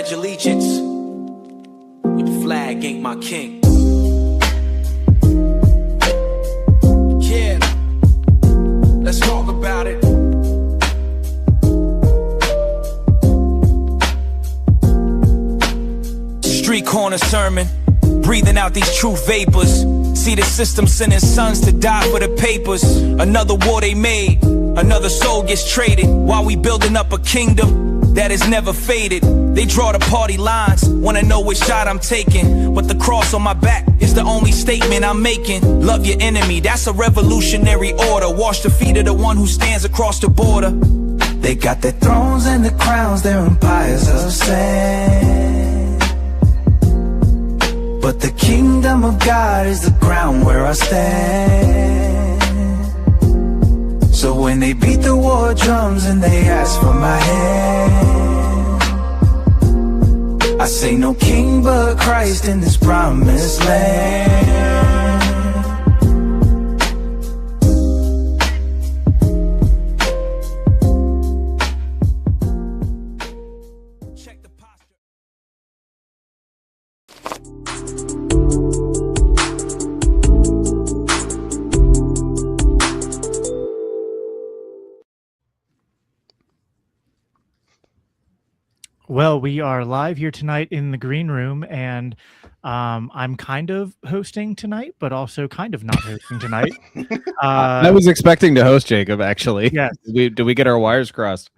pledge allegiance. Your flag ain't my king. Yeah, let's talk about it. Street corner sermon, breathing out these truth vapors. See the system sending sons to die for the papers. Another war they made, another soul gets traded. While we building up a kingdom that is never faded. They draw the party lines, wanna know which shot I'm taking. But the cross on my back is the only statement I'm making. Love your enemy, that's a revolutionary order. Wash the feet of the one who stands across the border. They got their thrones and the crowns, their empires of sand. But the kingdom of God is the ground where I stand. So when they beat the war drums and they ask for my hand, I say no king but Christ in this promised land. Check the posture. Well, we are live here tonight in the green room, and I'm kind of hosting tonight, but also kind of not hosting tonight. I was expecting to host, Jacob, actually. Yes. Did we get our wires crossed?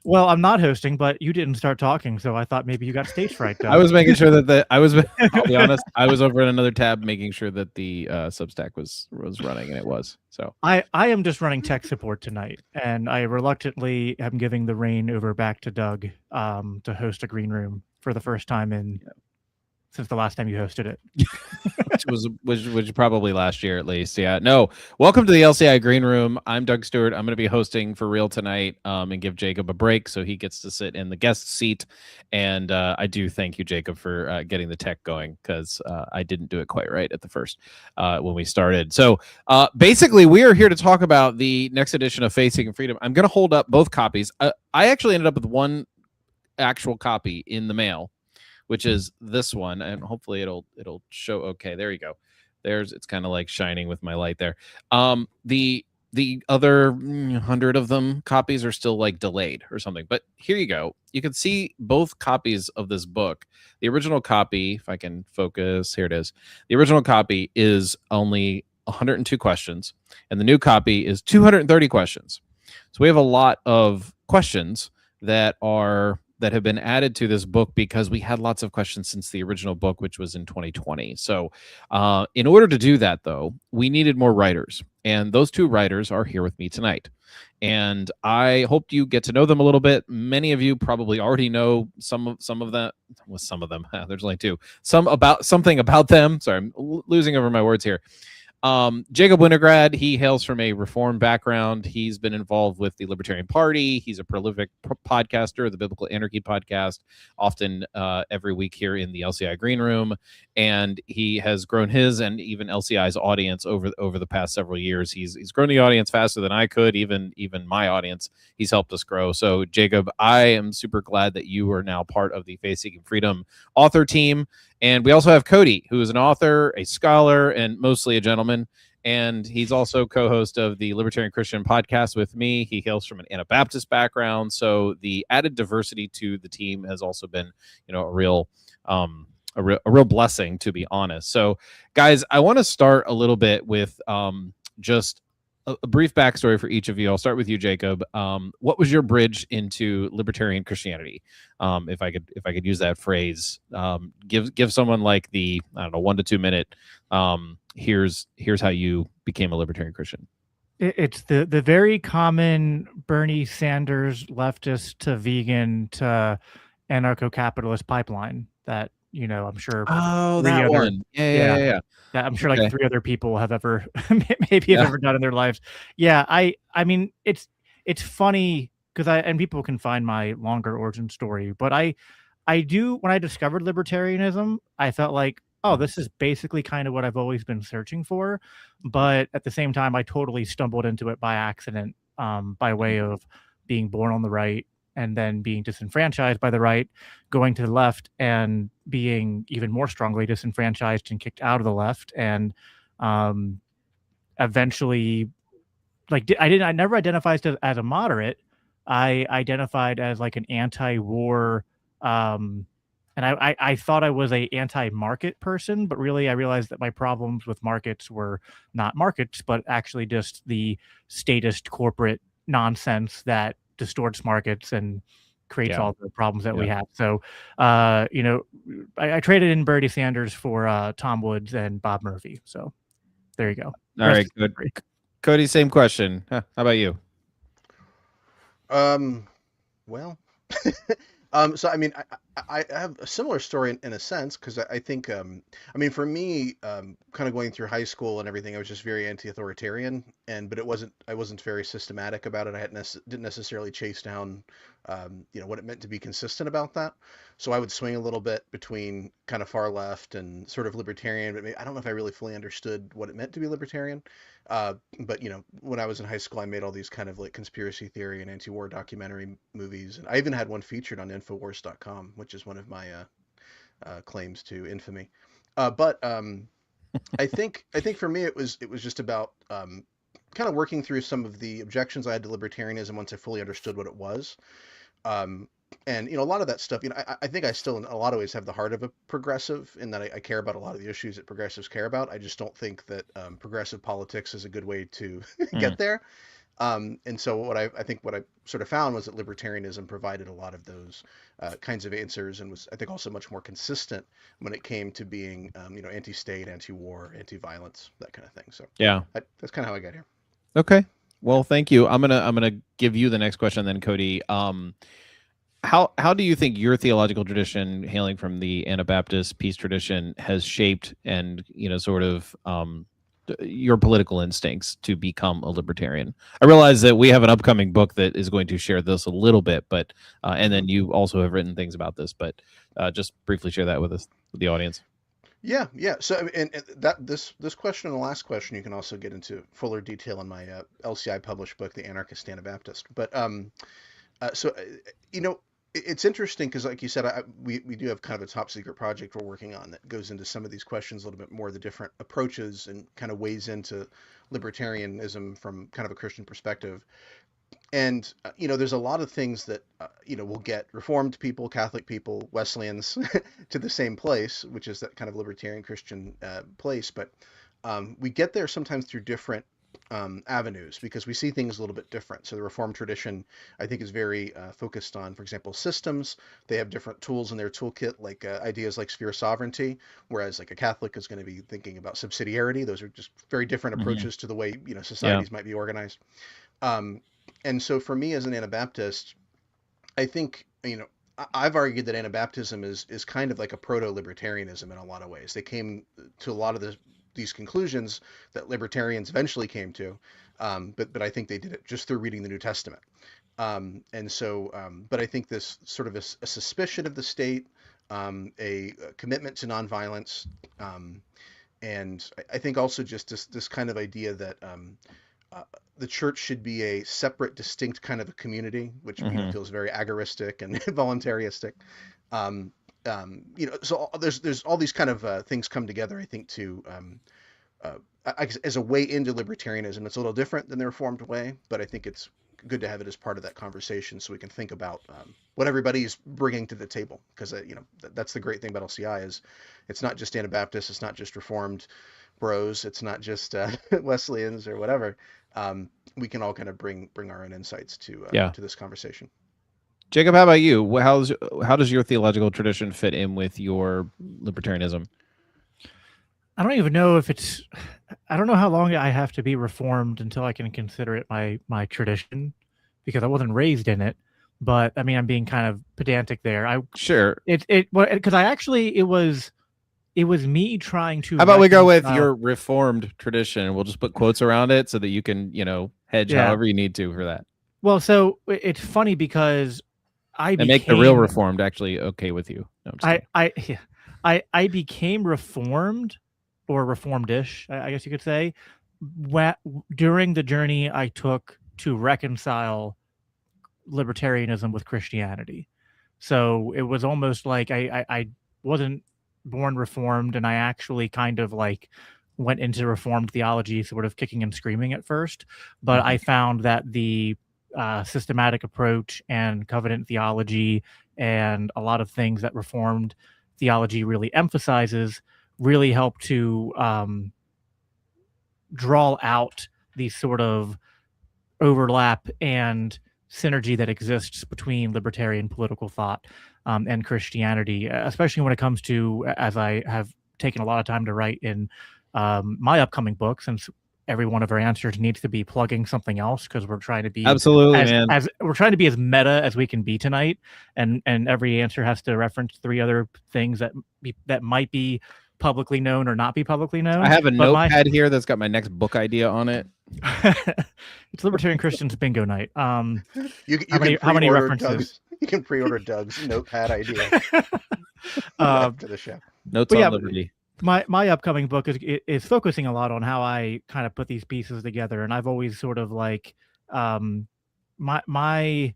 Well, I'm not hosting, but you didn't start talking, so I thought maybe you got stage fright. I was making sure that I'll be honest, I was over in another tab making sure that the Substack was running, and it was. So I am just running tech support tonight, and I reluctantly am giving the reign over back to Doug to host a green room for the first time since the last time you hosted it. which was probably last year at least. Yeah. No. Welcome to the LCI Green Room. I'm Doug Stuart. I'm going to be hosting for real tonight and give Jacob a break so he gets to sit in the guest seat. And I do thank you, Jacob, for getting the tech going, because I didn't do it quite right at the first when we started. So basically, we are here to talk about the next edition of Faith Seeking Freedom. I'm going to hold up both copies. I actually ended up with one actual copy in the mail, which is this one, and hopefully it'll show. Okay, there you go. It's kind of like shining with my light there. The other 100 of them copies are still like delayed or something. But here you go. You can see both copies of this book. The original copy, if I can focus, here it is. The original copy is only 102 questions, and the new copy is 230 questions. So we have a lot of questions that have been added to this book because we had lots of questions since the original book, which was in 2020. So in order to do that, though, we needed more writers. And those two writers are here with me tonight. And I hope you get to know them a little bit. Many of you probably already know some of them. Well, some of them. There's only two. Something about them. Sorry, I'm losing over my words here. Jacob Winograd, he hails from a Reformed background. He's been involved with the Libertarian Party. He's a prolific podcaster, the Biblical Anarchy podcast, often every week here in the LCI Green Room. And he has grown his and even LCI's audience over the past several years. He's grown the audience faster than I could, even my audience. He's helped us grow. So, Jacob, I am super glad that you are now part of the Faith Seeking Freedom author team. And we also have Cody, who is an author, a scholar, and mostly a gentleman. And he's also co-host of the Libertarian Christian podcast with me. He hails from an Anabaptist background. So the added diversity to the team has also been, a real blessing, to be honest. So, guys, I want to start a little bit with just a brief backstory for each of you. I'll start with you, Jacob. What was your bridge into libertarian Christianity? If I could use that phrase, give someone like the 1 to 2 minute. Here's how you became a libertarian Christian. It's the very common Bernie Sanders leftist to vegan to anarcho-capitalist pipeline that I'm sure. Oh, that one. Yeah. I'm sure like 3 other people have ever ever done in their lives. Yeah, I mean it's funny because and people can find my longer origin story, but I do, when I discovered libertarianism, I felt like, oh, this is basically kind of what I've always been searching for. But at the same time, I totally stumbled into it by accident, by way of being born on the right, and then being disenfranchised by the right, going to the left and being even more strongly disenfranchised and kicked out of the left, and eventually, like, I never identified as a moderate. I identified as like an anti-war, and I thought I was a anti-market person, but really I realized that my problems with markets were not markets, but actually just the statist corporate nonsense that distorts markets and creates all the problems that we have. So, you know, I traded in Bernie Sanders for Tom Woods and Bob Murphy. So there you go. All right, good. Cody, same question. How about you? Well, so I mean, I have a similar story in a sense, because I think, I mean, for me, kind of going through high school and everything, I was just very anti-authoritarian, but I wasn't very systematic about it. I didn't necessarily chase down, you know, what it meant to be consistent about that. So I would swing a little bit between kind of far left and sort of libertarian, but maybe, I don't know if I really fully understood what it meant to be libertarian. But you know, when I was in high school, I made all these kind of like conspiracy theory and anti-war documentary movies, and I even had one featured on Infowars.com, which is one of my claims to infamy. But I think for me it was just about kind of working through some of the objections I had to libertarianism once I fully understood what it was. And you know, a lot of that stuff, you know, I think I still in a lot of ways have the heart of a progressive, in that I care about a lot of the issues that progressives care about. I just don't think that progressive politics is a good way to get there. And so what I think what I sort of found was that libertarianism provided a lot of those kinds of answers, and was, I think, also much more consistent when it came to being, you know, anti-state, anti-war, anti-violence, that kind of thing. So yeah, that's kind of how I got here. Okay, well, thank you. I'm gonna give you the next question then, Cody. How do you think your theological tradition, hailing from the Anabaptist peace tradition, has shaped and, you know, sort of your political instincts to become a libertarian? I realize that we have an upcoming book that is going to share this a little bit, but and then you also have written things about this, but just briefly share that with us, with the audience. Yeah. So, and that this question and the last question, you can also get into fuller detail in my LCI published book, The Anarchist Anabaptist. But so you know, it's interesting because, like you said, we do have kind of a top secret project we're working on that goes into some of these questions a little bit more, the different approaches, and kind of weighs into libertarianism from kind of a Christian perspective. And you know, there's a lot of things that you know, will get Reformed people, Catholic people, Wesleyans to the same place, which is that kind of libertarian Christian place. But we get there sometimes through different avenues, because we see things a little bit different. So the Reformed tradition, I think, is very focused on, for example, systems. They have different tools in their toolkit, like ideas like sphere sovereignty, whereas like a Catholic is going to be thinking about subsidiarity. Those are just very different approaches to the way, you know, societies might be organized. And so for me as an Anabaptist, I think, you know, I've argued that Anabaptism is kind of like a proto-libertarianism in a lot of ways. They came to a lot of these conclusions that libertarians eventually came to, but I think they did it just through reading the New Testament. And so, but I think this sort of a suspicion of the state, a commitment to nonviolence, and I think also just this kind of idea that the church should be a separate, distinct kind of a community, which you know, feels very agoristic and voluntaristic. You know, so there's all these kind of things come together, I think, to as a way into libertarianism. It's a little different than the Reformed way, but I think it's good to have it as part of that conversation, so we can think about what everybody's bringing to the table. Because you know, that's the great thing about LCI, is it's not just Anabaptists, it's not just Reformed bros, it's not just Wesleyans or whatever. We can all kind of bring our own insights to this conversation. Jacob, how about you? How does your theological tradition fit in with your libertarianism? I don't even know if it's, I don't know how long I have to be Reformed until I can consider it my tradition, because I wasn't raised in it. But I mean, I'm being kind of pedantic there. Sure. Because I actually, it was me trying to. How about we go with your Reformed tradition? We'll just put quotes around it so that you can, you know, hedge however you need to for that. Well, so it's funny because make the real Reformed actually okay with you. No, I became Reformed, or Reformed-ish, I guess you could say, during the journey I took to reconcile libertarianism with Christianity. So it was almost like I wasn't born Reformed, and I actually kind of like went into Reformed theology sort of kicking and screaming at first. But I found that the systematic approach and covenant theology and a lot of things that Reformed theology really emphasizes really help to draw out these sort of overlap and synergy that exists between libertarian political thought and Christianity, especially when it comes to, as I have taken a lot of time to write in my upcoming book, since every one of our answers needs to be plugging something else, because we're trying to be Absolutely, man. as we're trying to be as meta as we can be tonight, and every answer has to reference 3 other things that might be publicly known or not be publicly known. I have a notepad here that's got my next book idea on it. It's Libertarian Christians bingo night. How many references? You can pre-order Doug's notepad idea after the show. Notes on Liberty. My upcoming book is focusing a lot on how I kind of put these pieces together, and I've always sort of like my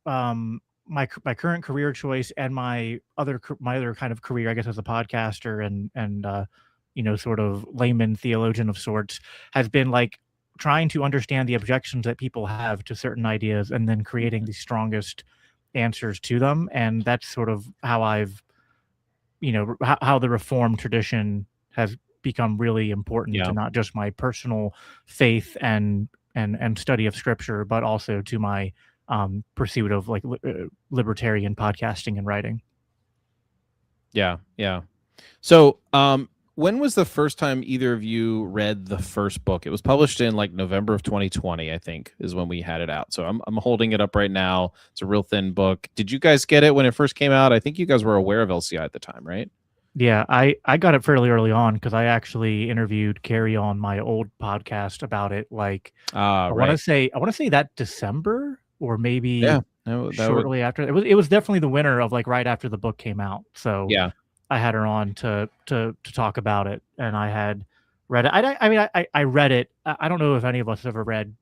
current career choice and my other kind of career, I guess, as a podcaster and sort of layman theologian of sorts, has been like trying to understand the objections that people have to certain ideas and then creating the strongest answers to them. And that's sort of how how the Reformed tradition has become really important to not just my personal faith and study of Scripture, but also to my pursuit of like libertarian podcasting and writing. Yeah. So when was the first time either of you read the first book? It was published in like November of 2020, I think, is when we had it out. So I'm holding it up right now. It's a real thin book. Did you guys get it when it first came out? I think you guys were aware of LCI at the time, right? Yeah, I got it fairly early on because I actually interviewed Carrie on my old podcast about it. Like I want to say that December or maybe shortly after. It was definitely the winter of like right after the book came out. So yeah, I had her on to talk about it, and I had read it. I read it. I don't know if any of us ever read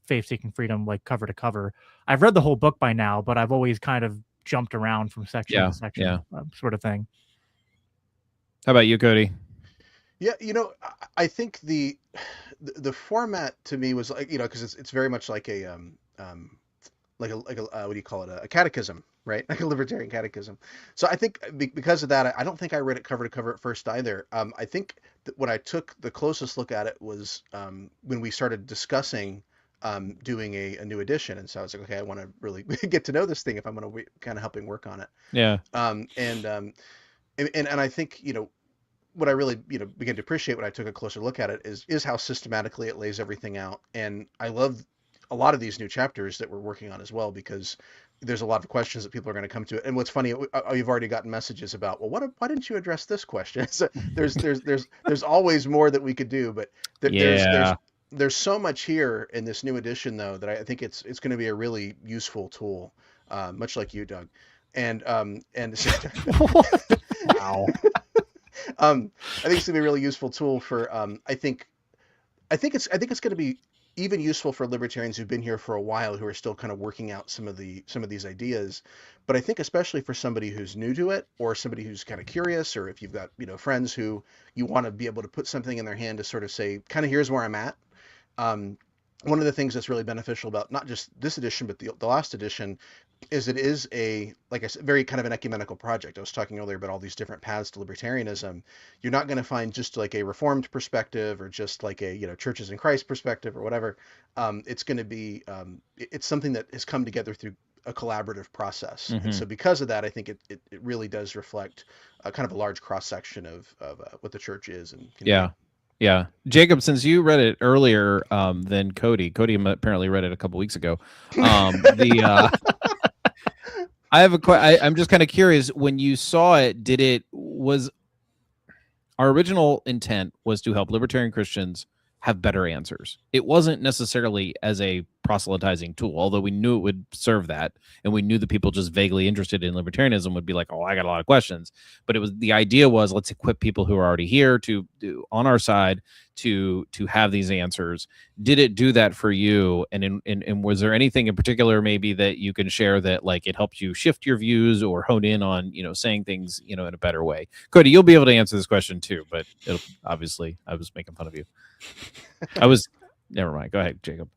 Faith Seeking Freedom like cover to cover. I've read the whole book by now, but I've always kind of jumped around from section to section, sort of thing. How about you, Cody? Yeah, I think the format to me was like, because it's very much like a what do you call it, a catechism, right? Like a libertarian catechism. So I think because of that, I don't think I read it cover to cover at first either. I think that when I took the closest look at it was when we started discussing doing a new edition, and so I was like, okay, I want to really get to know this thing if I'm going to be kind of helping work on it. Yeah. And I think what I really began to appreciate when I took a closer look at it is how systematically it lays everything out, and I love a lot of these new chapters that we're working on as well, because there's a lot of questions that people are going to come to it. And what's funny, you've already gotten messages about, well, why didn't you address this question? So there's always more that we could do, but there's so much here in this new edition though that I think it's going to be a really useful tool, much like you, Doug, and wow. I think it's gonna be a really useful tool for I think it's going to be even useful for libertarians who've been here for a while, who are still kind of working out some of these ideas. But I think especially for somebody who's new to it, or somebody who's kind of curious, or if you've got friends who you want to be able to put something in their hand to sort of say, kind of, here's where I'm at. One of the things that's really beneficial about not just this edition, but the last edition, is it is like I said, very kind of an ecumenical project. I was talking earlier about all these different paths to libertarianism. You're not going to find just like a Reformed perspective, or just like a Churches in Christ perspective, or whatever. It's going to be it's something that has come together through a collaborative process. Mm-hmm. And so because of that, I think it really does reflect kind of a large cross section of what the church is. And Yeah. Jacob, since you read it earlier than Cody apparently read it a couple weeks ago. I have I'm just kind of curious, when you saw it, was our original intent was to help libertarian Christians have better answers. It wasn't necessarily as a proselytizing tool, although we knew it would serve that, and we knew the people just vaguely interested in libertarianism would be like, oh, I got a lot of questions. But it was, the idea was, let's equip people who are already here to do on our side to have these answers. Did it do that for you? And was there anything in particular maybe that you can share that like it helped you shift your views or hone in on, saying things, in a better way? Cody, you'll be able to answer this question too, but obviously I was making fun of you. Never mind. Go ahead, Jacob.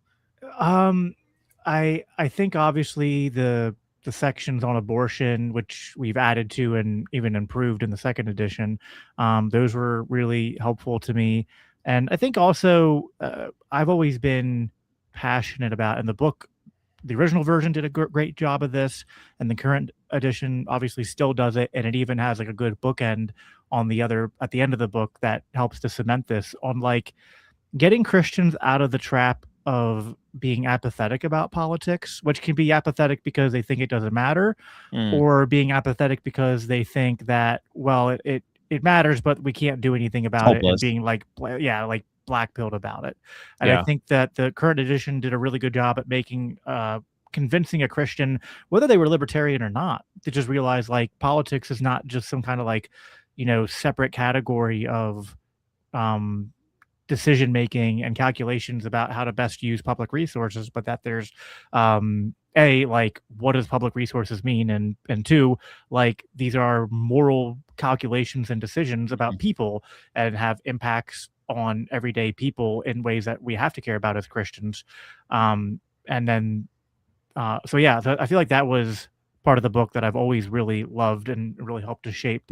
I think obviously the sections on abortion, which we've added to and even improved in the second edition, those were really helpful to me. And I think also I've always been passionate about, in the book, the original version did a great job of this, and the current edition obviously still does it, and it even has like a good bookend on at the end of the book that helps to cement this on like getting Christians out of the trap of being apathetic about politics, which can be apathetic because they think it doesn't matter, or being apathetic because they think that, well, it matters, but we can't do anything about it, and being like black-pilled about it. And I think that the current edition did a really good job at making convincing a Christian, whether they were libertarian or not, to just realize like politics is not just some kind of like, separate category of decision making and calculations about how to best use public resources, but that there's like, what does public resources mean, and two, like, these are moral calculations and decisions about people and have impacts on everyday people in ways that we have to care about as Christians. So I feel like that was part of the book that I've always really loved and really helped to shape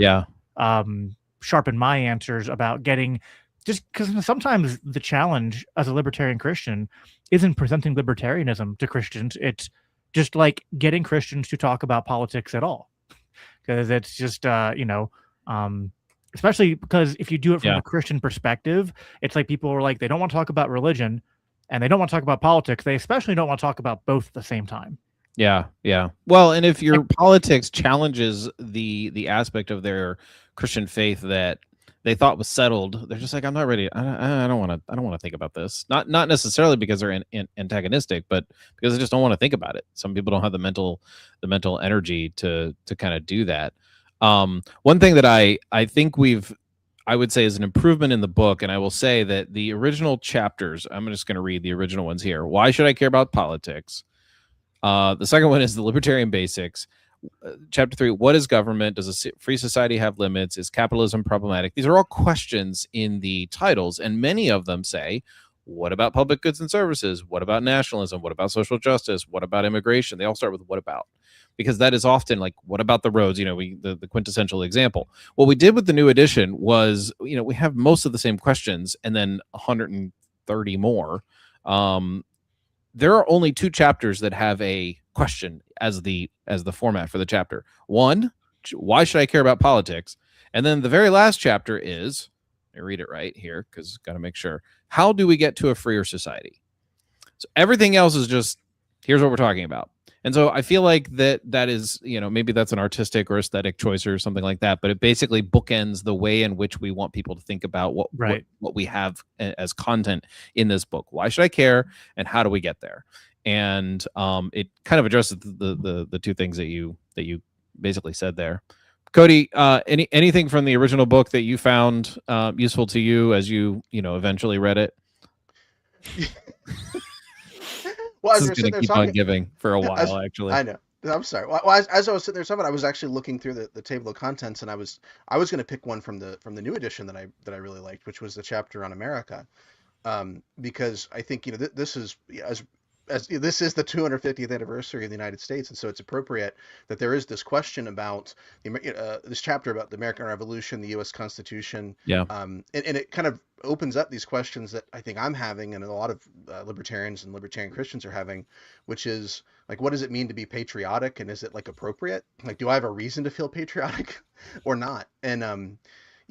sharpen my answers about getting, just because sometimes the challenge as a libertarian Christian isn't presenting libertarianism to Christians. It's just like getting Christians to talk about politics at all. Because it's just, especially because if you do it from a Christian perspective, it's like people are like, they don't want to talk about religion and they don't want to talk about politics. They especially don't want to talk about both at the same time. Yeah. Well, and if your politics challenges the aspect of their Christian faith that they thought was settled, they're just like, I'm not ready. I don't want to think about this. Not necessarily because they're antagonistic, but because they just don't want to think about it. Some people don't have the mental energy to kind of do that. One thing that I think I would say is an improvement in the book, and I will say that the original chapters, I'm just going to read the original ones here. Why should I care about politics? The second one is the libertarian basics. Chapter 3, what is government? Does a free society have limits? Is capitalism problematic? These are all questions in the titles, and many of them say, what about public goods and services? What about nationalism? What about social justice? What about immigration? They all start with what about, because that is often like, what about the roads? The quintessential example. What we did with the new edition was, we have most of the same questions and then 130 more. There are only 2 chapters that have a question as the format for the chapter. One, why should I care about politics? And then the very last chapter is, I read it right here because got to make sure, how do we get to a freer society? So everything else is just, here's what we're talking about. And so I feel like that is, maybe that's an artistic or aesthetic choice or something like that, but it basically bookends the way in which we want people to think about what we have as content in this book. Why should I care? And how do we get there? And it kind of addresses the 2 things that you basically said there. Cody, anything from the original book that you found useful to you as you eventually read it? Well, this is going to keep on giving for a while, actually. I know. I'm sorry. Well, as I was sitting there talking, I was actually looking through the table of contents, and I was going to pick one from the new edition that I really liked, which was the chapter on America, because I think this is as this is the 250th anniversary of the United States, and so it's appropriate that there is this question about this chapter about the American Revolution, the U.S. Constitution, and it kind of opens up these questions that I think I'm having, and a lot of libertarians and libertarian Christians are having, which is like, what does it mean to be patriotic, and is it like appropriate? Like, do I have a reason to feel patriotic or not? And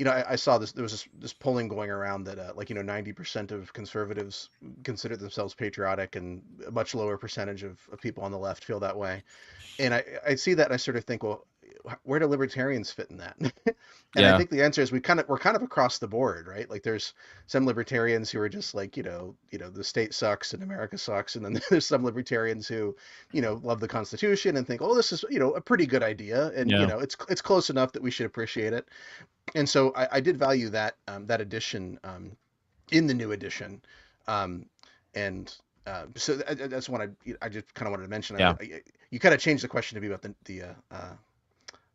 I saw this. There was this polling going around that 90% of conservatives consider themselves patriotic, and a much lower percentage of people on the left feel that way. And I see that, and I sort of think, well, where do libertarians fit in that? And I think the answer is we're kind of across the board, right? Like there's some libertarians who are just like, the state sucks and America sucks. And then there's some libertarians who, love the Constitution and think, oh, this is, a pretty good idea. And, it's close enough that we should appreciate it. And so I did value that, that edition in the new edition. So that's what I just kind of wanted to mention. Yeah. You kind of changed the question to be about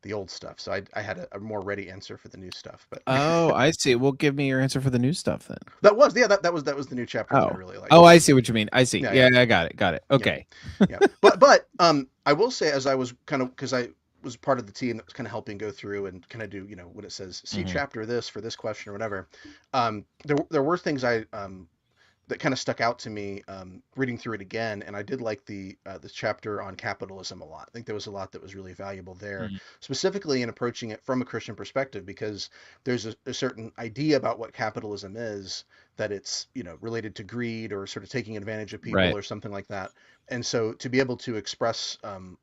the old stuff. So I had a more ready answer for the new stuff. But oh, I see. Well, give me your answer for the new stuff then. That was the new chapter that I really liked. Oh, I see what you mean. I see. Yeah, I got it. Okay. Yeah. But I will say, as I was because I was part of the team that was kind of helping go through and kind of do, when it says see chapter this for this question or whatever, there were things that kind of stuck out to me reading through it again, and I did like the chapter on capitalism a lot. I think there was a lot that was really valuable there, specifically in approaching it from a Christian perspective, because there's a certain idea about what capitalism is, that it's related to greed or sort of taking advantage of people or something like that. And so to be able to express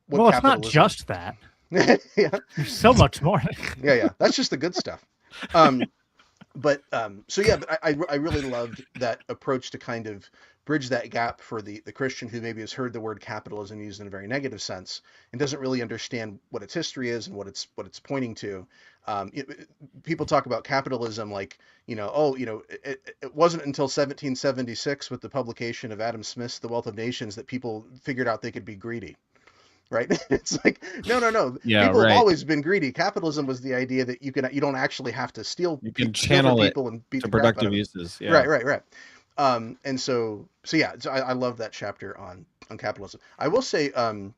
what it's not just that. Yeah, there's so much more. yeah, that's just the good stuff. But I really loved that approach to kind of bridge that gap for the Christian who maybe has heard the word capitalism used in a very negative sense and doesn't really understand what its history is and what it's pointing to. People talk about capitalism like, it wasn't until 1776 with the publication of Adam Smith's The Wealth of Nations that people figured out they could be greedy. Right? It's like, no. Yeah, people have always been greedy. Capitalism was the idea that you don't actually have to steal. You can channel people and beat to the crap out of productive them. uses. Yeah. Right. And so I love that chapter on capitalism. I will say, and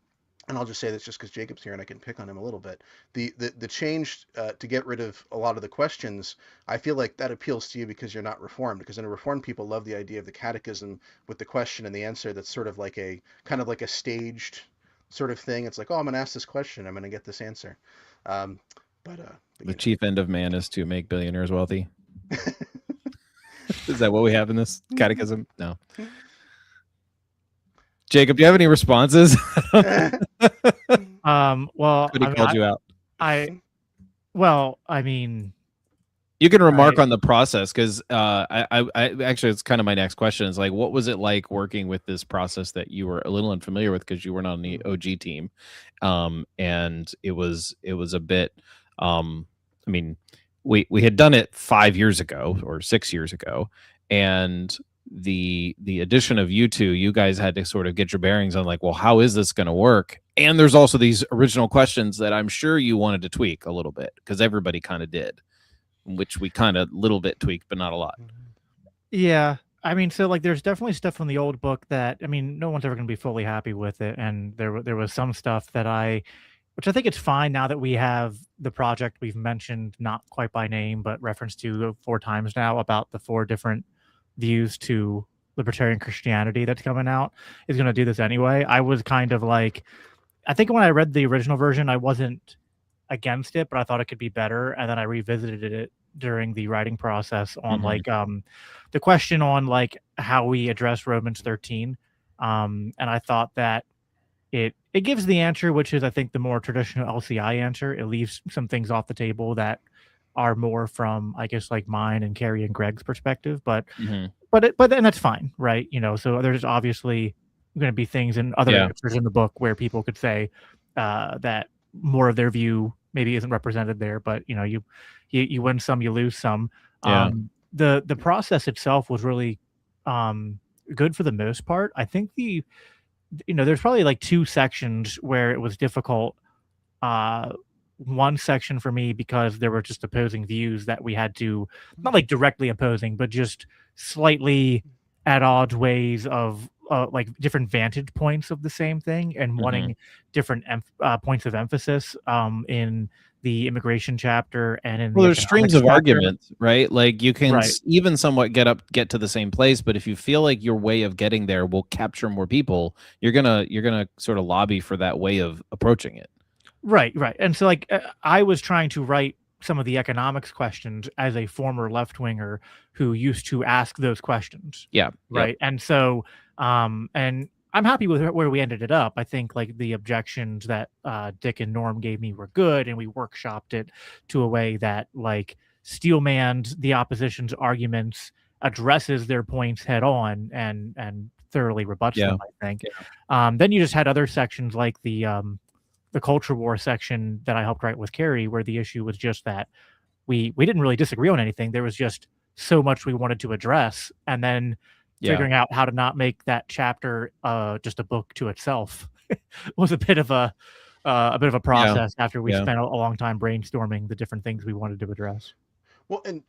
I'll just say this just because Jacob's here and I can pick on him a little bit. The change to get rid of a lot of the questions, I feel like that appeals to you because you're not Reformed. Because in Reformed, people love the idea of the catechism with the question and the answer. That's sort of like a staged sort of thing. It's like, oh, I'm going to ask this question, I'm going to get this answer. The chief end of man is to make billionaires wealthy. Is that what we have in this catechism? No. Jacob, do you have any responses? Well, Cody called you out. I mean, you can remark on the process because I actually, it's kind of my next question is like, what was it like working with this process that you were a little unfamiliar with because you weren't on the OG team, and it was a bit. I mean, we had done it 5 years ago or 6 years ago, and the addition of you two, you guys had to sort of get your bearings on like, well, how is this going to work? And there's also these original questions that I'm sure you wanted to tweak a little bit because everybody kind of did. Which we kind of little bit tweaked, but not a lot. Yeah. I mean, so like there's definitely stuff from the old book that, I mean, no one's ever going to be fully happy with it. And there was some stuff that which I think it's fine now that we have the project we've mentioned, not quite by name, but referenced to 4 times now about the 4 different views to libertarian Christianity that's coming out is going to do this anyway. I was kind of like, I think when I read the original version, I wasn't against it, but I thought it could be better. And then I revisited it during the writing process on like the question on like how we address Romans 13. And I thought that it gives the answer, which is I think the more traditional LCI answer. It leaves some things off the table that are more from, I guess, like mine and Carrie and Greg's perspective, but then that's fine, right? So there's obviously going to be things in other answers in the book where people could say that more of their view maybe isn't represented there, but you win some, you lose some. The process itself was really good for the most part. I think there's probably like 2 sections where it was difficult. One section for me because there were just opposing views that we had to, not like directly opposing, but just slightly at odds ways of like different vantage points of the same thing and wanting different points of emphasis in the immigration chapter and in there's streams of arguments, right? Like you can even somewhat get to the same place, but if you feel like your way of getting there will capture more people, you're gonna sort of lobby for that way of approaching it. Right. And so like I was trying to write some of the economics questions as a former left-winger who used to ask those questions. Yeah. Right. And so and I'm happy with where we ended it up. I think like the objections that Dick and Norm gave me were good, and we workshopped it to a way that like steelmans the opposition's arguments, addresses their points head on, and thoroughly rebuts Yeah. them. I think. Then you just had other sections like the culture war section that I helped write with Carrie, where the issue was just that we didn't really disagree on anything. There was just so much we wanted to address, and then figuring out how to not make that chapter just a book to itself was a bit of a process after we spent a long time brainstorming the different things we wanted to address. Well, and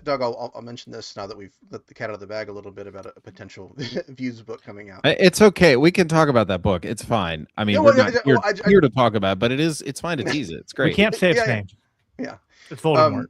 Doug, I'll mention this now that we've let the cat out of the bag a little bit about a potential Views book coming out. It's okay. We can talk about that book. It's fine. I mean, we're not here to talk about it, but it's fine to tease it. It's great. We can't say its name. Yeah. It's Voldemort.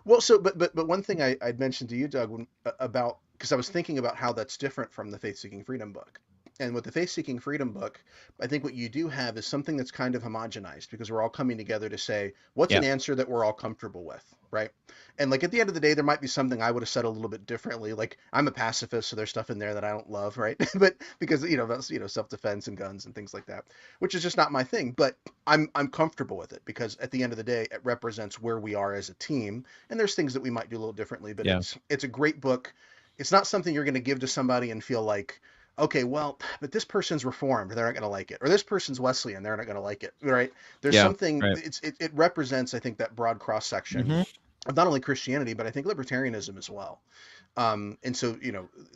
Well, so but one thing I'd mentioned to you, Doug, about, because I was thinking about how that's different from the Faith-Seeking Freedom book. And with the Faith-Seeking Freedom book, I think what you do have is something that's kind of homogenized, because we're all coming together to say, what's an answer that we're all comfortable with, right? And like at the end of the day, there might be something I would have said a little bit differently. Like, I'm a pacifist, so there's stuff in there that I don't love, right? But because that's, self-defense and guns and things like that, which is just not my thing. But I'm comfortable with it, because at the end of the day, it represents where we are as a team. And there's things that we might do a little differently, but it's a great book. It's not something you're going to give to somebody and feel like, okay, well, but this person's Reformed, they're not going to like it, or this person's Wesleyan, they're not going to like it, right? There's something. Right. It represents, I think, that broad cross section of not only Christianity, but I think libertarianism as well. And so,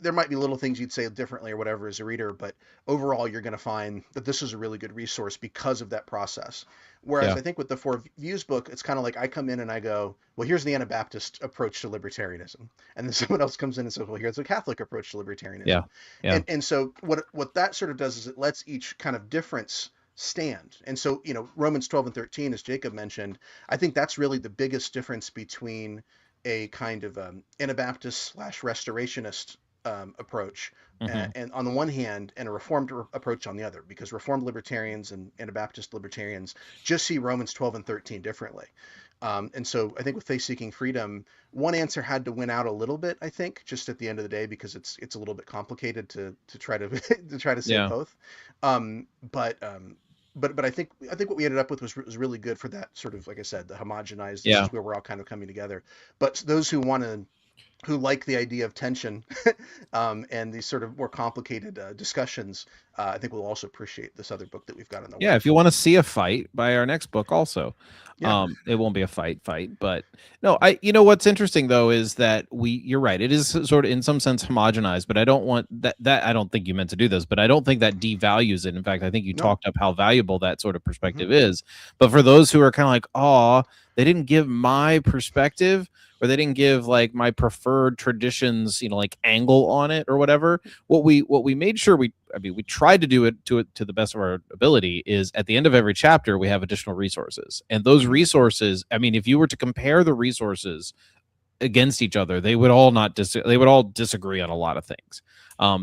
there might be little things you'd say differently or whatever as a reader, but overall, you're going to find that this is a really good resource because of that process. Whereas I think with the Four Views book, it's kind of like I come in and I go, well, here's the Anabaptist approach to libertarianism. And then someone else comes in and says, well, here's the Catholic approach to libertarianism. And so what that sort of does is it lets each kind of difference stand. And so, Romans 12 and 13, as Jacob mentioned, I think that's really the biggest difference between a kind of Anabaptist / restorationist approach, and on the one hand, and a Reformed approach on the other, because Reformed libertarians and Anabaptist libertarians just see Romans 12 and 13 differently. And so I think with Faith-Seeking Freedom, one answer had to win out a little bit, I think, just at the end of the day, because it's a little bit complicated to try to say both. But I think what we ended up with was really good for that sort of, like I said, the homogenized, this is where we're all kind of coming together. But those who like the idea of tension and these sort of more complicated discussions, I think we'll also appreciate this other book that we've got in the works. If you want to see a fight, buy our next book also. It won't be a fight, but no, what's interesting though is that you're right, it is sort of in some sense homogenized, but I don't want that I don't think you meant to do this, but I don't think that devalues it. In fact, I think you talked up how valuable that sort of perspective is. But for those who are kind of like, oh, they didn't give my perspective, or they didn't give like my preferred traditions, like angle on it or whatever. What we made sure we tried to do it to the best of our ability is at the end of every chapter, we have additional resources. And those resources, if you were to compare the resources against each other, they would all disagree on a lot of things.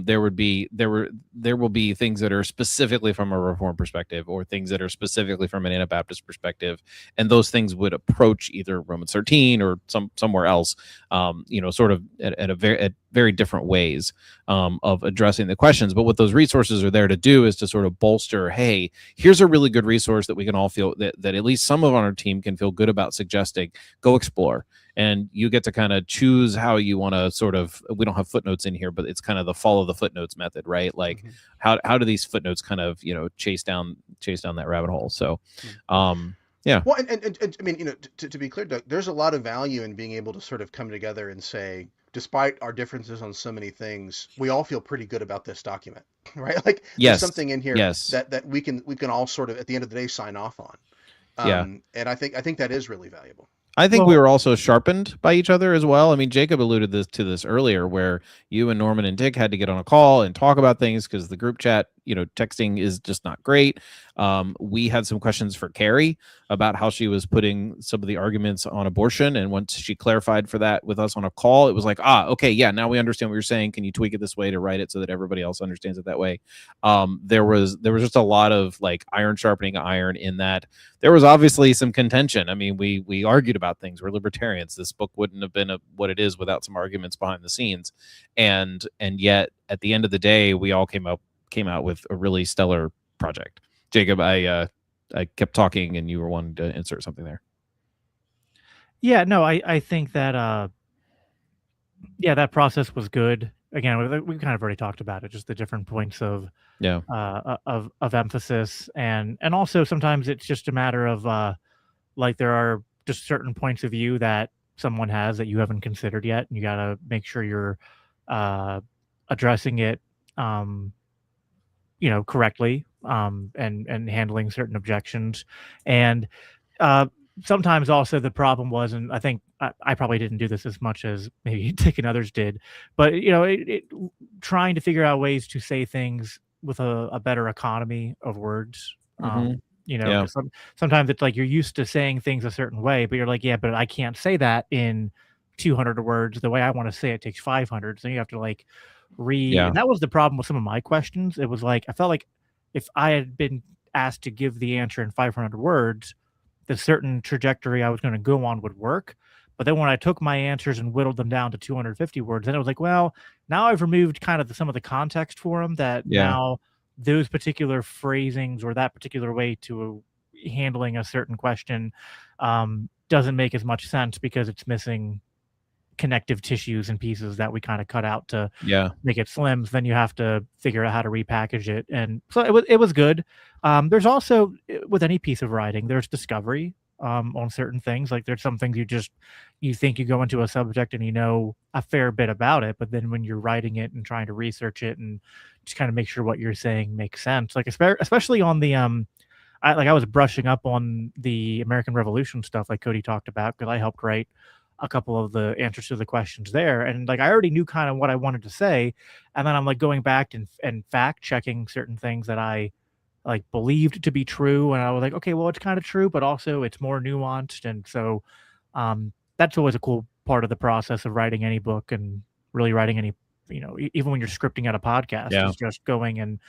There will be things that are specifically from a Reformed perspective, or things that are specifically from an Anabaptist perspective, and those things would approach either Romans 13 or somewhere else, sort of at very different ways of addressing the questions. But what those resources are there to do is to sort of bolster, hey, here's a really good resource that we can all feel that at least some of our team can feel good about suggesting. Go explore. And you get to kind of choose how you want to sort of, we don't have footnotes in here, but it's kind of the follow the footnotes method, right? Like how do these footnotes kind of, chase down that rabbit hole? So, yeah. Well, and to be clear, Doug, there's a lot of value in being able to sort of come together and say, despite our differences on so many things, we all feel pretty good about this document, right? Like there's something in here that we can all sort of at the end of the day sign off on. And I think that is really valuable. I think we were also sharpened by each other as well. Jacob alluded to this earlier, where you and Norman and Dick had to get on a call and talk about things because the group chat, texting is just not great. We had some questions for Carrie about how she was putting some of the arguments on abortion. And once she clarified for that with us on a call, it was like, okay, yeah, now we understand what you're saying. Can you tweak it this way to write it so that everybody else understands it that way? There was just a lot of like iron sharpening iron in that. There was obviously some contention. We argued about things. We're libertarians. This book wouldn't have been what it is without some arguments behind the scenes. And yet at the end of the day, we all came up came out with a really stellar project. Jacob, I kept talking and you were wanting to insert something there. Yeah, no, I think that yeah, that process was good. Again, we kind of already talked about it, just the different points of Yeah. of emphasis, and also sometimes it's just a matter of like there are just certain points of view that someone has that you haven't considered yet, and you got to make sure you're uh addressing it um correctly, and handling certain objections. And uh, sometimes also the problem was, and I think I probably didn't do this as much as maybe Dick and others did, but trying to figure out ways to say things with a better economy of words. Yeah. 'Cause sometimes it's like you're used to saying things a certain way, but you're like, yeah, but I can't say that in 200 words. The way I want to say it takes 500. So you have to like Yeah. and that was the problem with some of my questions. It was like I felt like if I had been asked to give the answer in 500 words, the certain trajectory I was going to go on would work. But then when I took my answers and whittled them down to 250 words, then it was like, well, now I've removed kind of some of the context for them, that Yeah. now those particular phrasings or that particular way to handling a certain question doesn't make as much sense because it's missing connective tissues and pieces that we kind of cut out to Yeah. make it slim. So then you have to figure out how to repackage it, and so it was good. There's also with any piece of writing, there's discovery on certain things. Like there's some things you think you go into a subject and you know a fair bit about it, but then when you're writing it and trying to research it and just kind of make sure what you're saying makes sense. Like especially on the I was brushing up on the American Revolution stuff, like Cody talked about, because I helped write a couple of the answers to the questions there. And like, I already knew kind of what I wanted to say. And then I'm like going back and fact checking certain things that I like believed to be true. And I was like, okay, well, it's kind of true, but also it's more nuanced. And so that's always a cool part of the process of writing any book and really writing any, even when you're scripting out a podcast, Yeah. is just going and,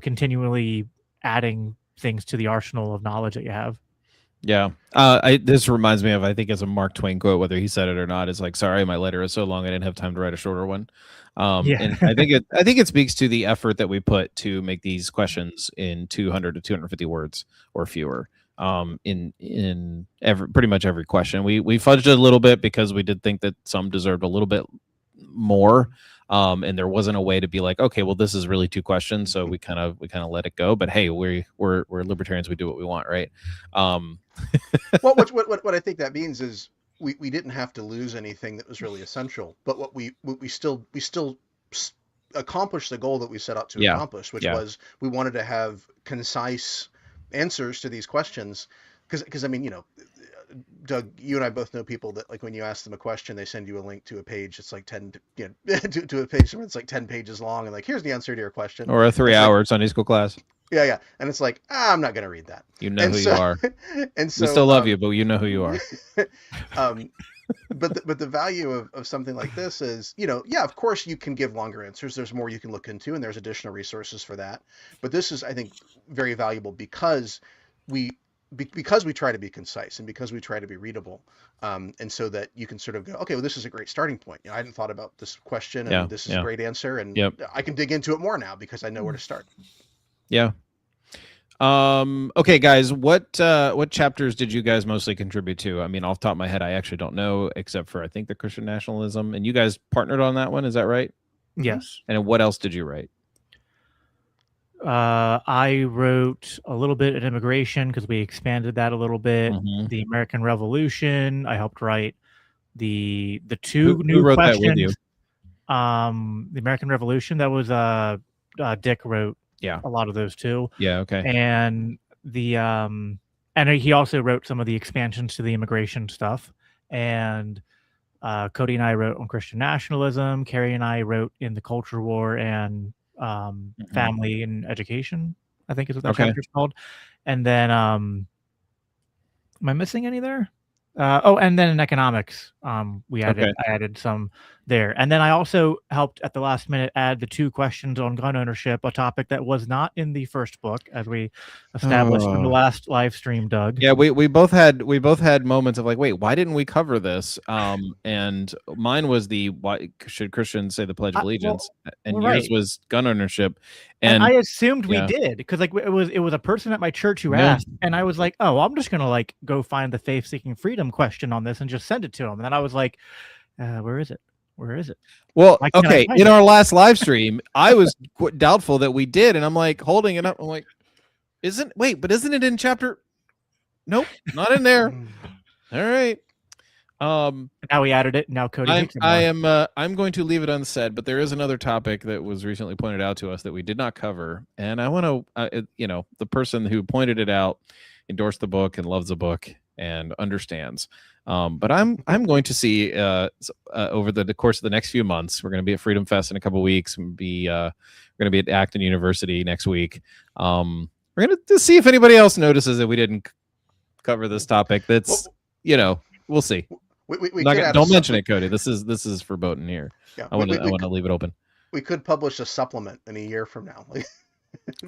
continually adding things to the arsenal of knowledge that you have. Yeah. This reminds me of, I think it's a Mark Twain quote, whether he said it or not. It's like, sorry, my letter is so long I didn't have time to write a shorter one. Yeah. And I think it speaks to the effort that we put to make these questions in 200 to 250 words or fewer. In pretty much every question, we fudged it a little bit because we did think that some deserved a little bit more. And there wasn't a way to be like, okay, well, this is really 2 questions, so we kind of let it go. But hey, we're libertarians. We do what we want, right? Well, what I think that means is we didn't have to lose anything that was really essential, but what we still accomplished the goal that we set out to accomplish, which was we wanted to have concise answers to these questions, because I mean, Doug, you and I both know people that, like, when you ask them a question, they send you a link to a page that's like 10 to a page where it's like 10 pages long, and like, here's the answer to your question, or a 3-hour Sunday school class. Yeah, and it's like, I'm not gonna read that. You know who you are, and so we still love you, but you know who you are. But the value of something like this is, of course you can give longer answers. There's more you can look into, and there's additional resources for that. But this is, I think, very valuable because we try to be concise and because we try to be readable, and so that you can sort of go, okay, well, this is a great starting point. I hadn't thought about this question, and this is a great answer, and I can dig into it more now because I know where to start. Yeah. Okay, guys, what chapters did you guys mostly contribute to? I mean, off the top of my head, I actually don't know, except for I think the Christian nationalism, and you guys partnered on that one. Is that right? Yes. And what else did you write? I wrote a little bit in immigration because we expanded that a little bit. The American Revolution. I helped write the 2 new wrote questions. That with you? The American Revolution. That was Dick wrote. Yeah, a lot of those too. Yeah, okay. And the and he also wrote some of the expansions to the immigration stuff. And Cody and I wrote on Christian nationalism. Carrie and I wrote in the culture war and family and education, I think is what that chapter's called. And then am I missing any there? And then in economics, I added some there. And then I also helped at the last minute add the 2 questions on gun ownership, a topic that was not in the first book, as we established in the last live stream, Doug. Yeah, we both had moments of like, wait, why didn't we cover this? And mine was the why should Christians say the Pledge of Allegiance, and yours was gun ownership. And I assumed we did, because like it was a person at my church who asked, and I was like, oh, I'm just gonna like go find the faith seeking freedom question on this and just send it to him. And then I was like, where is it? Where is it? Well, okay, in our last live stream, I was doubtful that we did, and I'm like holding it up. I'm like, isn't it in chapter? Nope, not in there. All right. Now we added it. Now Cody. I'm going to leave it unsaid, but there is another topic that was recently pointed out to us that we did not cover, and I want to, the person who pointed it out endorsed the book and loves the book and understands. But I'm going to see over the course of the next few months. We're going to be at Freedom Fest in a couple of weeks. We're going to be at Acton University next week. We're going to see if anybody else notices that we didn't cover this topic. That's we'll see. Don't mention it, Cody. This is verboten here. Yeah, I want to leave it open. We could publish a supplement in a year from now.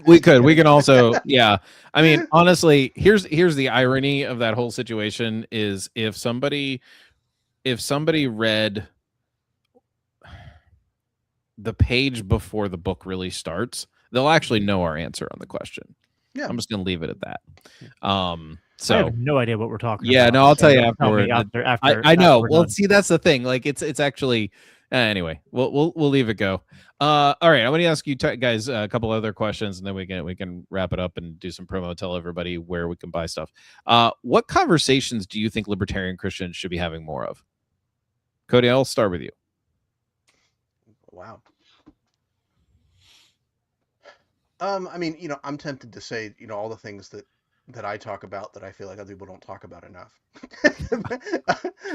We could. We can also, yeah. I mean, honestly, here's the irony of that whole situation is if somebody read the page before the book really starts, they'll actually know our answer on the question. Yeah. I'm just going to leave it at that. So I have no idea what we're talking about. Yeah, no, I'll tell you afterward. After I know. Well, see, that's the thing. Like it's actually anyway, we'll leave it go. All right, I'm going to ask you guys a couple other questions, and then we can wrap it up and do some promo. Tell everybody where we can buy stuff. What conversations do you think libertarian Christians should be having more of? Cody, I'll start with you. Wow. I mean, I'm tempted to say, all the things that I talk about that I feel like other people don't talk about enough.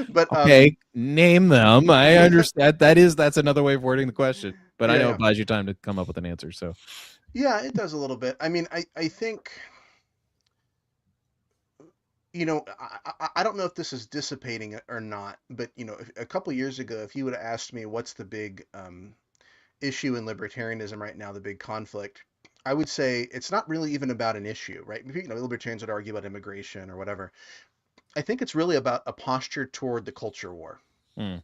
But okay, name them. I understand that's another way of wording the question, but I know it buys you time to come up with an answer. So yeah, it does a little bit. I mean, I think, I don't know if this is dissipating or not, but a couple of years ago, if you would have asked me what's the big issue in libertarianism right now, the big conflict, I would say it's not really even about an issue, right? Libertarians would argue about immigration or whatever. I think it's really about a posture toward the culture war. And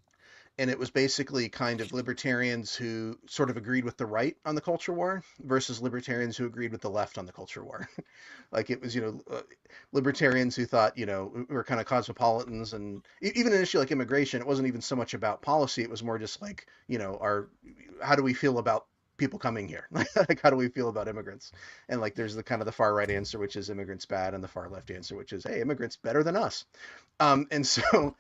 it was basically kind of libertarians who sort of agreed with the right on the culture war versus libertarians who agreed with the left on the culture war. Like it was, libertarians who thought, we were kind of cosmopolitans, and even an issue like immigration, it wasn't even so much about policy. It was more just like, how do we feel about people coming here? Like, how do we feel about immigrants? And like, there's the kind of the far right answer, which is immigrants bad, and the far left answer, which is, hey, immigrants better than us. And so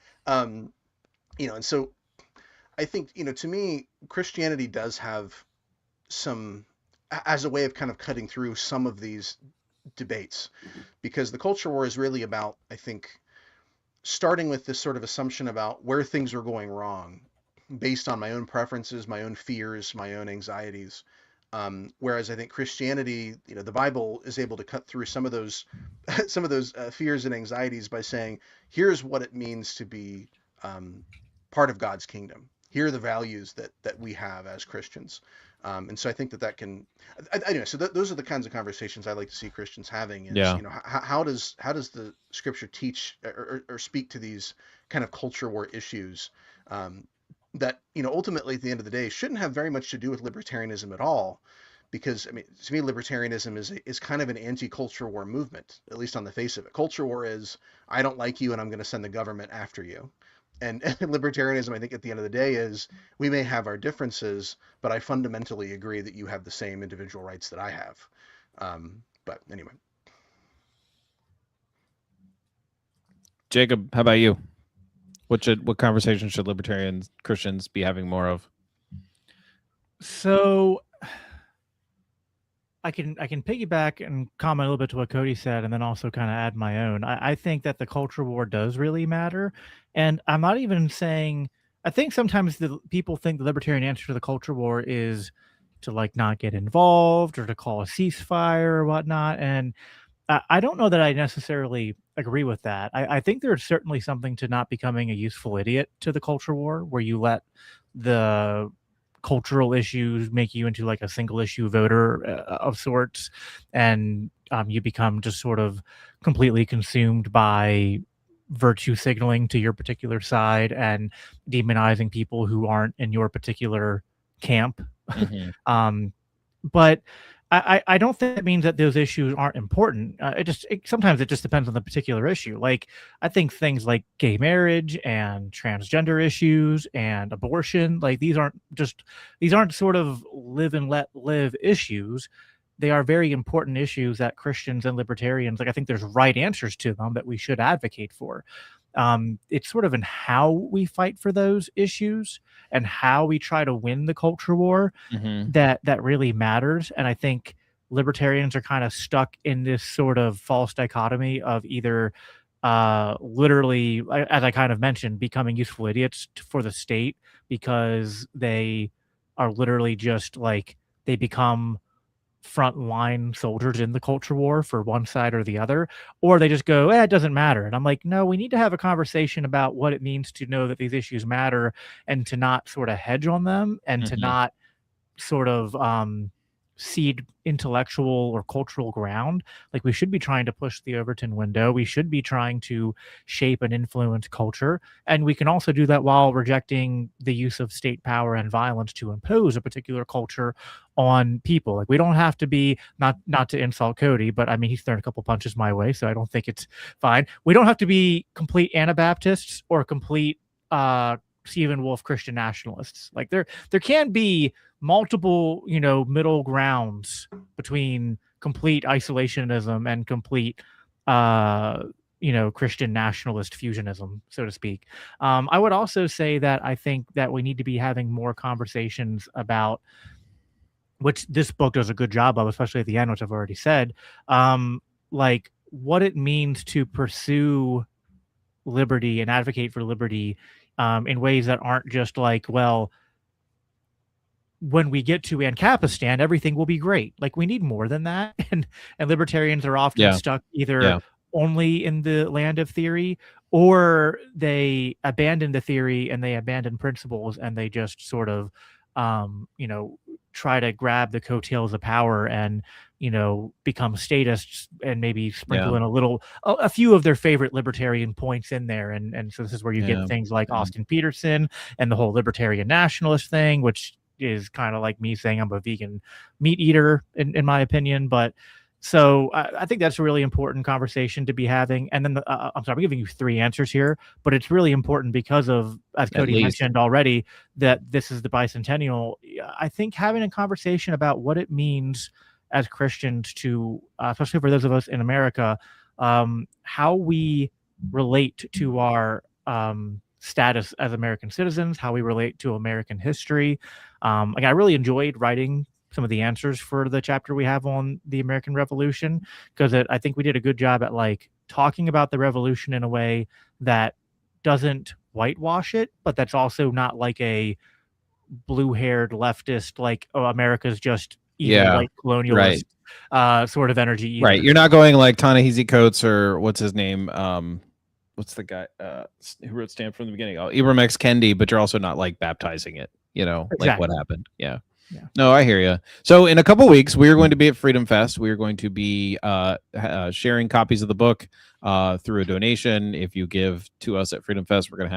I think, to me, Christianity does have some, as a way of kind of cutting through some of these debates, because the culture war is really about, I think, starting with this sort of assumption about where things are going wrong based on my own preferences, my own fears, my own anxieties. Whereas I think Christianity, the Bible is able to cut through some of those fears and anxieties by saying, here's what it means to be part of God's kingdom. Here are the values that we have as Christians. And so I think that can, anyway, so those are the kinds of conversations I like to see Christians having. Is, how does the scripture teach or speak to these kind of culture war issues that, ultimately at the end of the day shouldn't have very much to do with libertarianism at all, because to me, libertarianism is kind of an anti-culture war movement, at least on the face of it. Culture war is, I don't like you and I'm going to send the government after you. And libertarianism, I think at the end of the day, is we may have our differences, but I fundamentally agree that you have the same individual rights that I have. But anyway. Jacob, how about you? What conversation should libertarian Christians be having more of? So I can piggyback and comment a little bit to what Cody said, and then also kind of add my own. I think that the culture war does really matter, and I'm not even saying. I think sometimes the people think the libertarian answer to the culture war is to like not get involved or to call a ceasefire or whatnot, and I don't know that I necessarily agree with that. I think there's certainly something to not becoming a useful idiot to the culture war, where you let the cultural issues make you into like a single issue voter of sorts, and you become just sort of completely consumed by virtue signaling to your particular side and demonizing people who aren't in your particular camp. But I don't think it means that those issues aren't important. Sometimes it just depends on the particular issue. Like, I think things like gay marriage and transgender issues and abortion, like these aren't sort of live and let live issues. They are very important issues that Christians and libertarians, like, I think there's right answers to them that we should advocate for. It's sort of in how we fight for those issues and how we try to win the culture war that really matters. And I think libertarians are kind of stuck in this sort of false dichotomy of either literally, as I kind of mentioned, becoming useful idiots for the state because they are literally just like, they become frontline soldiers in the culture war for one side or the other, or they just go, it doesn't matter. And I'm like, no, we need to have a conversation about what it means to know that these issues matter and to not sort of hedge on them and to not sort of cede intellectual or cultural ground. Like, we should be trying to push the Overton window. We should be trying to shape and influence culture. And we can also do that while rejecting the use of state power and violence to impose a particular culture on people. Like, we don't have to be, not to insult Cody, but I mean, he's thrown a couple punches my way, so I don't think it's fine. We don't have to be complete Anabaptists or complete Stephen Wolf Christian nationalists. Like, there can be multiple, middle grounds between complete isolationism and complete, Christian nationalist fusionism, so to speak. I would also say that I think that we need to be having more conversations about, which this book does a good job of, especially at the end, which I've already said, like what it means to pursue liberty and advocate for liberty in ways that aren't just like, well, when we get to Ancapistan, everything will be great. Like, we need more than that. And libertarians are often stuck either only in the land of theory, or they abandon the theory and they abandon principles and they just sort of, try to grab the coattails of power and, become statists and maybe sprinkle in a few of their favorite libertarian points in there. And so this is where you get things like Austin Peterson and the whole libertarian nationalist thing, which is kind of like me saying I'm a vegan meat eater in my opinion. But so I think that's a really important conversation to be having. And then I'm sorry, I'm giving you 3 answers here, but it's really important because of, as Cody mentioned already, that this is the bicentennial. I think having a conversation about what it means as Christians to, especially for those of us in America, how we relate to our status as American citizens, how we relate to American history. Like, I really enjoyed writing some of the answers for the chapter we have on the American Revolution, because I think we did a good job at like talking about the revolution in a way that doesn't whitewash it, but that's also not like a blue-haired leftist, like, oh, America's just evil, white colonialist sort of energy either. Right. You're not going like Ta-Nehisi Coates or what's his name? What's the guy who wrote Stand from the Beginning? Oh, Ibram X. Kendi, but you're also not like baptizing it, Exactly. like what happened. Yeah. No, I hear you. So in a couple weeks, we are going to be at Freedom Fest. We are going to be sharing copies of the book through a donation. If you give to us at Freedom Fest, we're going to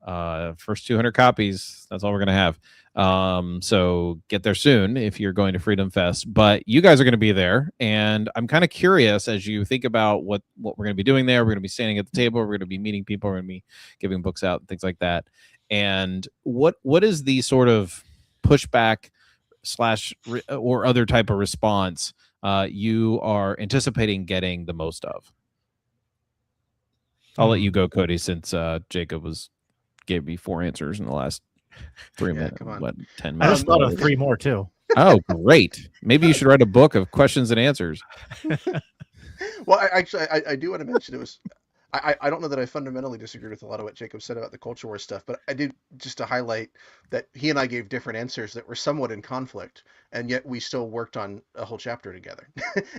have first 200 copies. That's all we're going to have. So get there soon if you're going to Freedom Fest. But you guys are going to be there, and I'm kind of curious as you think about what we're going to be doing there. We're going to be standing at the table. We're going to be meeting people. We're going to be giving books out and things like that. And what is the sort of pushback / or other type of response you are anticipating getting the most of? I'll let you go, Cody, since Jacob gave me 4 answers in the last 3 minutes. Come on. 10 minutes. I just thought of 3 more too. Oh, great. Maybe you should write a book of questions and answers. Well, I do want to mention I don't know that I fundamentally disagreed with a lot of what Jacob said about the culture war stuff, but I did, just to highlight that he and I gave different answers that were somewhat in conflict, and yet we still worked on a whole chapter together.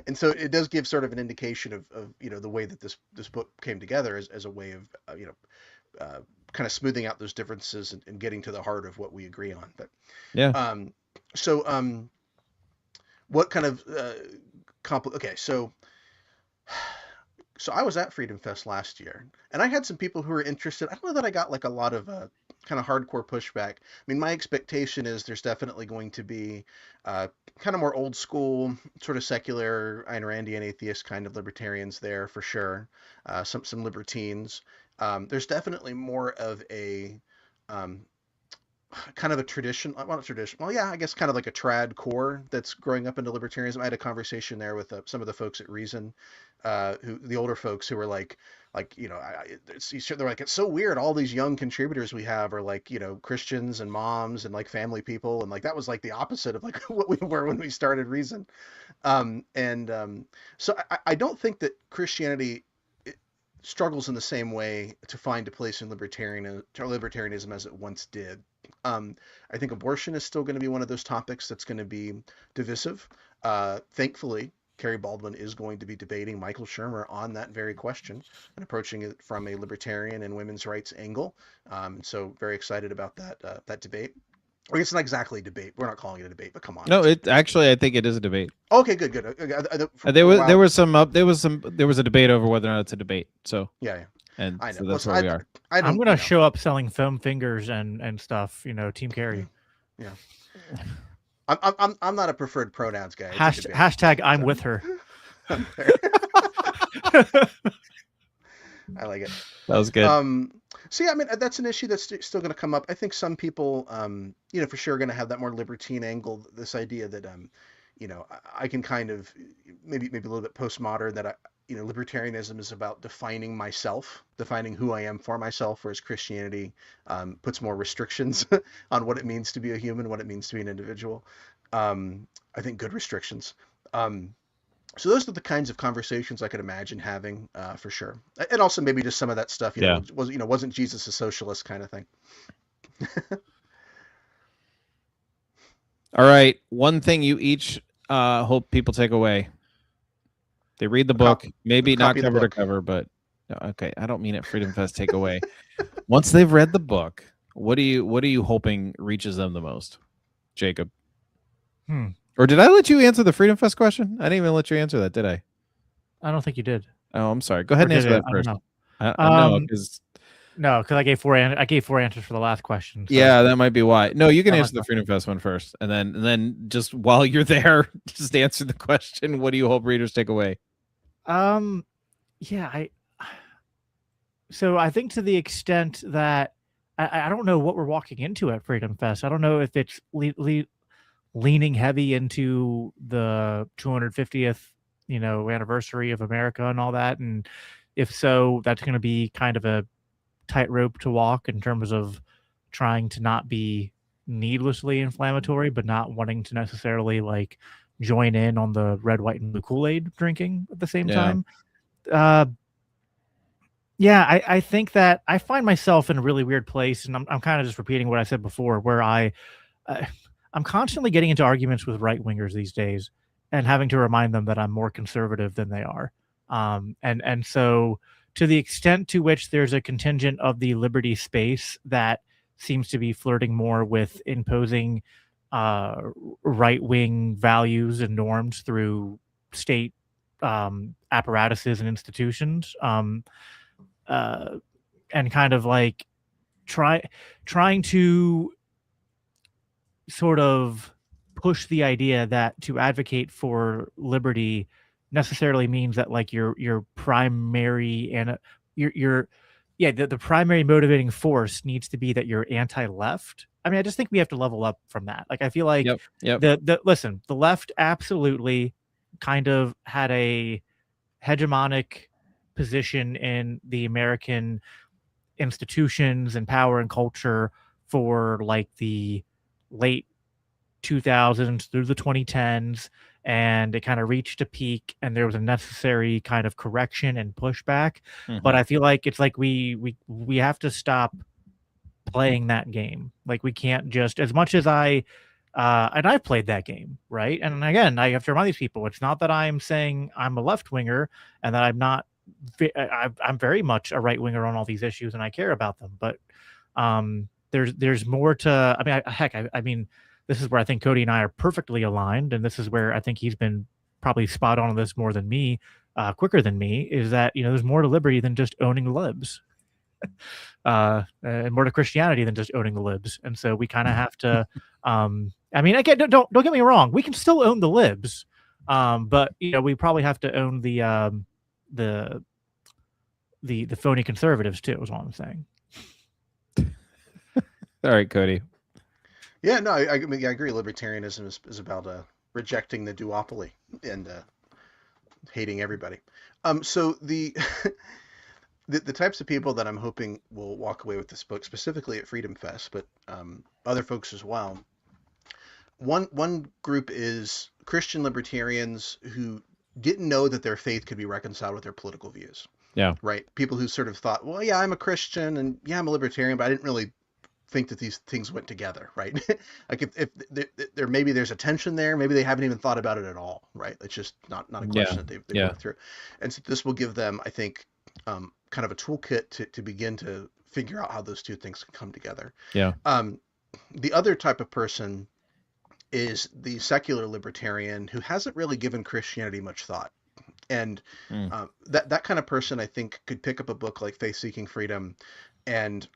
And so it does give sort of an indication of the way that this book came together as a way of kind of smoothing out those differences and getting to the heart of what we agree on. But Yeah. so what kind of okay, so I was at Freedom Fest last year, and I had some people who were interested. I don't know that I got like a lot of kind of hardcore pushback. I mean, my expectation is there's definitely going to be kind of more old school, sort of secular, Ayn Randian atheist kind of libertarians there for sure. Some libertines. There's definitely more of a kind of a tradition, well, not tradition, well, yeah, I guess kind of like a trad core that's growing up into libertarianism. I had a conversation there with some of the folks at Reason, who the older folks who were like, they're like, it's so weird. All these young contributors we have are like, Christians and moms and like family people. And like, that was like the opposite of like what we were when we started Reason. So I don't think that Christianity struggles in the same way to find a place in libertarianism as it once did. I think abortion is still going to be one of those topics that's going to be divisive. Thankfully, Kerry Baldwin is going to be debating Michael Shermer on that very question and approaching it from a libertarian and women's rights angle. So very excited about that debate. Or it's not exactly a debate. We're not calling it a debate, but come on. No, it actually, I think it is a debate. Okay, good. There was a debate over whether or not it's a debate. So yeah. And I know. so that's where we are. I'm gonna show up selling foam fingers and stuff. Team Kerry. Yeah. I'm not a preferred pronouns guy. Hashtag I'm with her. I like it. That was good. So yeah, I mean, that's an issue that's still going to come up. I think some people, for sure, are going to have that more libertine angle. This idea that, I can kind of maybe a little bit postmodern that libertarianism is about defining myself, defining who I am for myself, whereas Christianity puts more restrictions on what it means to be a human, what it means to be an individual. I think good restrictions. So those are the kinds of conversations I could imagine having, for sure, and also maybe just some of that stuff. Wasn't Jesus a socialist kind of thing? All right, one thing you each hope people take away: they read the book, maybe not cover to cover, but okay, I don't mean it. Freedom Fest takeaway. Once they've read the book, what are you hoping reaches them the most, Jacob? Or did I let you answer the Freedom Fest question? I didn't even let you answer that, did I? I don't think you did. Oh, I'm sorry. Go ahead and answer that first. No, because I gave four answers for the last question. So. Yeah, that might be why. No, you can answer the Freedom Fest one first, and then just while you're there, just answer the question. What do you hope readers take away? Yeah, So I think to the extent that I don't know what we're walking into at Freedom Fest. I don't know if it's leaning heavy into the 250th, anniversary of America and all that, and if so, that's going to be kind of a tightrope to walk in terms of trying to not be needlessly inflammatory, but not wanting to necessarily like join in on the red, white, and blue Kool-Aid drinking at the same time. I think that I find myself in a really weird place, and I'm kind of just repeating what I said before, where I'm constantly getting into arguments with right-wingers these days and having to remind them that I'm more conservative than they are. And so to the extent to which there's a contingent of the liberty space that seems to be flirting more with imposing right-wing values and norms through state apparatuses and institutions, and kind of like trying to sort of push the idea that to advocate for liberty necessarily means that like your primary and the primary motivating force needs to be that you're anti-left. I mean, I just think we have to level up from that. Like, I feel like the left absolutely kind of had a hegemonic position in the American institutions and power and culture for like the late 2000s through the 2010s, and it kind of reached a peak, and there was a necessary kind of correction and pushback. But I feel like it's like we have to stop playing that game. Like, we can't just, as much as and I've played that game, right? And again, I have to remind these people, it's not that I'm saying I'm a left winger and that I'm not. I'm very much a right winger on all these issues, and I care about them. But there's more to. I mean, I mean, this is where I think Cody and I are perfectly aligned, and this is where I think he's been probably spot on this more than me, quicker than me. Is that, you know, there's more to liberty than just owning the libs, and more to Christianity than just owning the libs. And so we kind of have to. I mean, again, don't get me wrong. We can still own the libs, but you know, we probably have to own the phony conservatives too, is what I'm saying. All right, Cody. Yeah, no, I mean, I agree. Libertarianism is about rejecting the duopoly and hating everybody. So the the types of people that I'm hoping will walk away with this book, specifically at Freedom Fest, but other folks as well. One group is Christian libertarians who didn't know that their faith could be reconciled with their political views. Yeah. Right. People who sort of thought, well, yeah, I'm a Christian and yeah, I'm a libertarian, but I didn't really think that these things went together, right? Like if there maybe there's a tension there, maybe they haven't even thought about it at all, right? It's just not a question that they've worked through. And so this will give them, I think, kind of a toolkit to begin to figure out how those two things can come together. Yeah. The other type of person is the secular libertarian who hasn't really given Christianity much thought. And that kind of person, I think, could pick up a book like Faith Seeking Freedom, and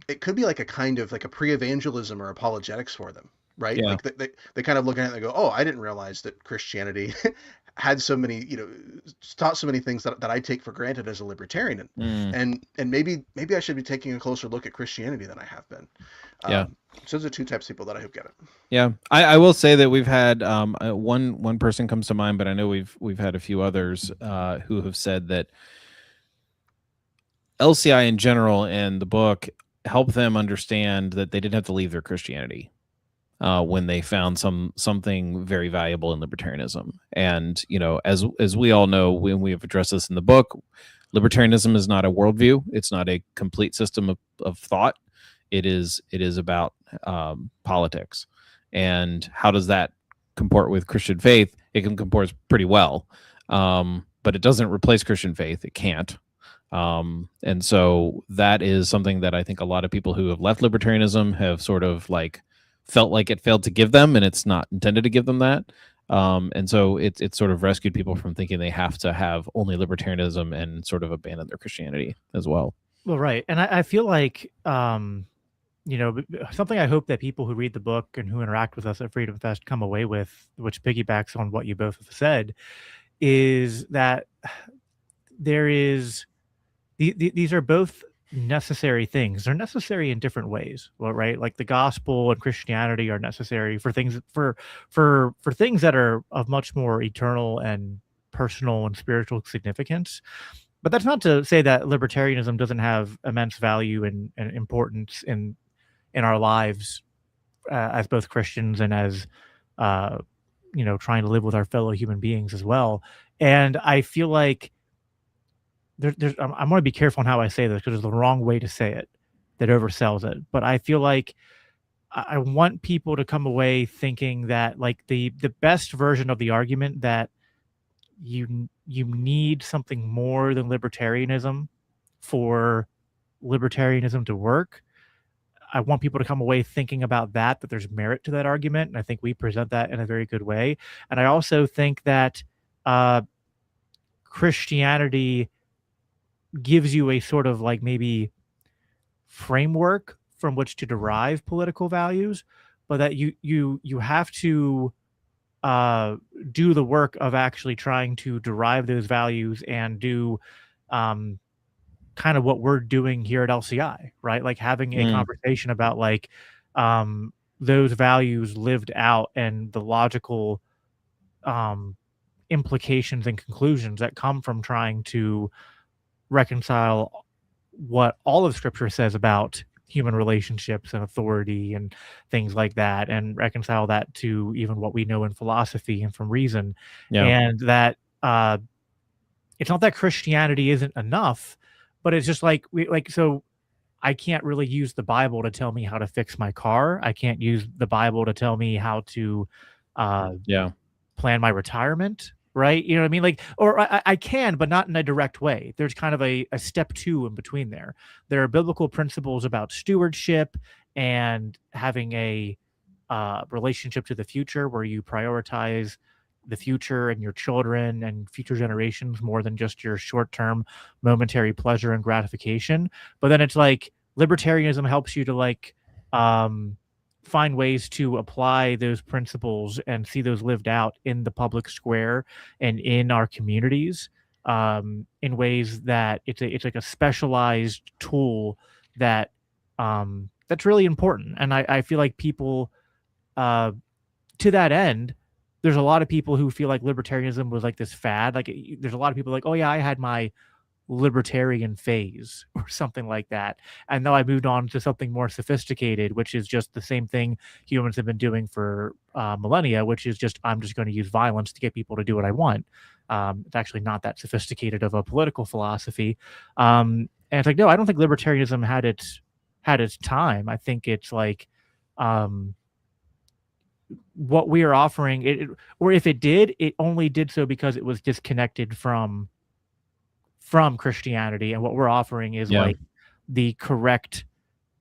it could be like a kind of like a pre-evangelism or apologetics for them, right? Yeah. Like they kind of look at it and they go, oh, I didn't realize that Christianity had so many, you know, taught so many things that I take for granted as a libertarian. And maybe I should be taking a closer look at Christianity than I have been. So those are two types of people that I hope get it. Yeah. I will say that we've had one person comes to mind, but I know we've had a few others who have said that LCI in general and the book help them understand that they didn't have to leave their Christianity when they found something very valuable in libertarianism. And, you know, as we all know, when we have addressed this in the book, libertarianism is not a worldview. It's not a complete system of thought. It is about politics. And how does that comport with Christian faith? It can comport pretty well, but it doesn't replace Christian faith. It can't. And so that is something that I think a lot of people who have left libertarianism have sort of like felt like it failed to give them, and it's not intended to give them that. And so it's sort of rescued people from thinking they have to have only libertarianism and sort of abandon their Christianity as well. Well, right. And I feel like, you know, something I hope that people who read the book and who interact with us at Freedom Fest come away with, which piggybacks on what you both have said, is that there is... These are both necessary things. They're necessary in different ways, right? Like the gospel and Christianity are necessary for things for things that are of much more eternal and personal and spiritual significance. But that's not to say that libertarianism doesn't have immense value and importance in our lives as both Christians and as you know, trying to live with our fellow human beings as well. And I feel like I'm going to be careful on how I say this because there's the wrong way to say it that oversells it. But I feel like I want people to come away thinking that like the best version of the argument that you need something more than libertarianism for libertarianism to work. I want people to come away thinking about that there's merit to that argument. And I think we present that in a very good way. And I also think that Christianity gives you a sort of like maybe framework from which to derive political values, but that you have to do the work of actually trying to derive those values and do kind of what we're doing here at LCI, right? Like having a conversation about like those values lived out and the logical implications and conclusions that come from trying to reconcile what all of Scripture says about human relationships and authority and things like that, and reconcile that to even what we know in philosophy and from reason. Yeah. And that it's not that Christianity isn't enough, but it's just like so I can't really use the Bible to tell me how to fix my car. I can't use the Bible to tell me how to plan my retirement, right? You know what I mean? Like, or I can, but not in a direct way. There's kind of a step two in between there. There are biblical principles about stewardship and having a relationship to the future where you prioritize the future and your children and future generations more than just your short-term momentary pleasure and gratification. But then it's like libertarianism helps you to like find ways to apply those principles and see those lived out in the public square and in our communities in ways that it's like a specialized tool that that's really important. And I feel like people to that end, there's a lot of people who feel like libertarianism was like this fad. Like there's a lot of people like, oh yeah, I had my libertarian phase or something like that. And now I moved on to something more sophisticated, which is just the same thing humans have been doing for millennia, which is just, I'm just going to use violence to get people to do what I want. It's actually not that sophisticated of a political philosophy. And it's like, no, I don't think libertarianism had its time. I think it's like, what we are offering, or if it did, it only did so because it was disconnected from Christianity, and what we're offering is like the correct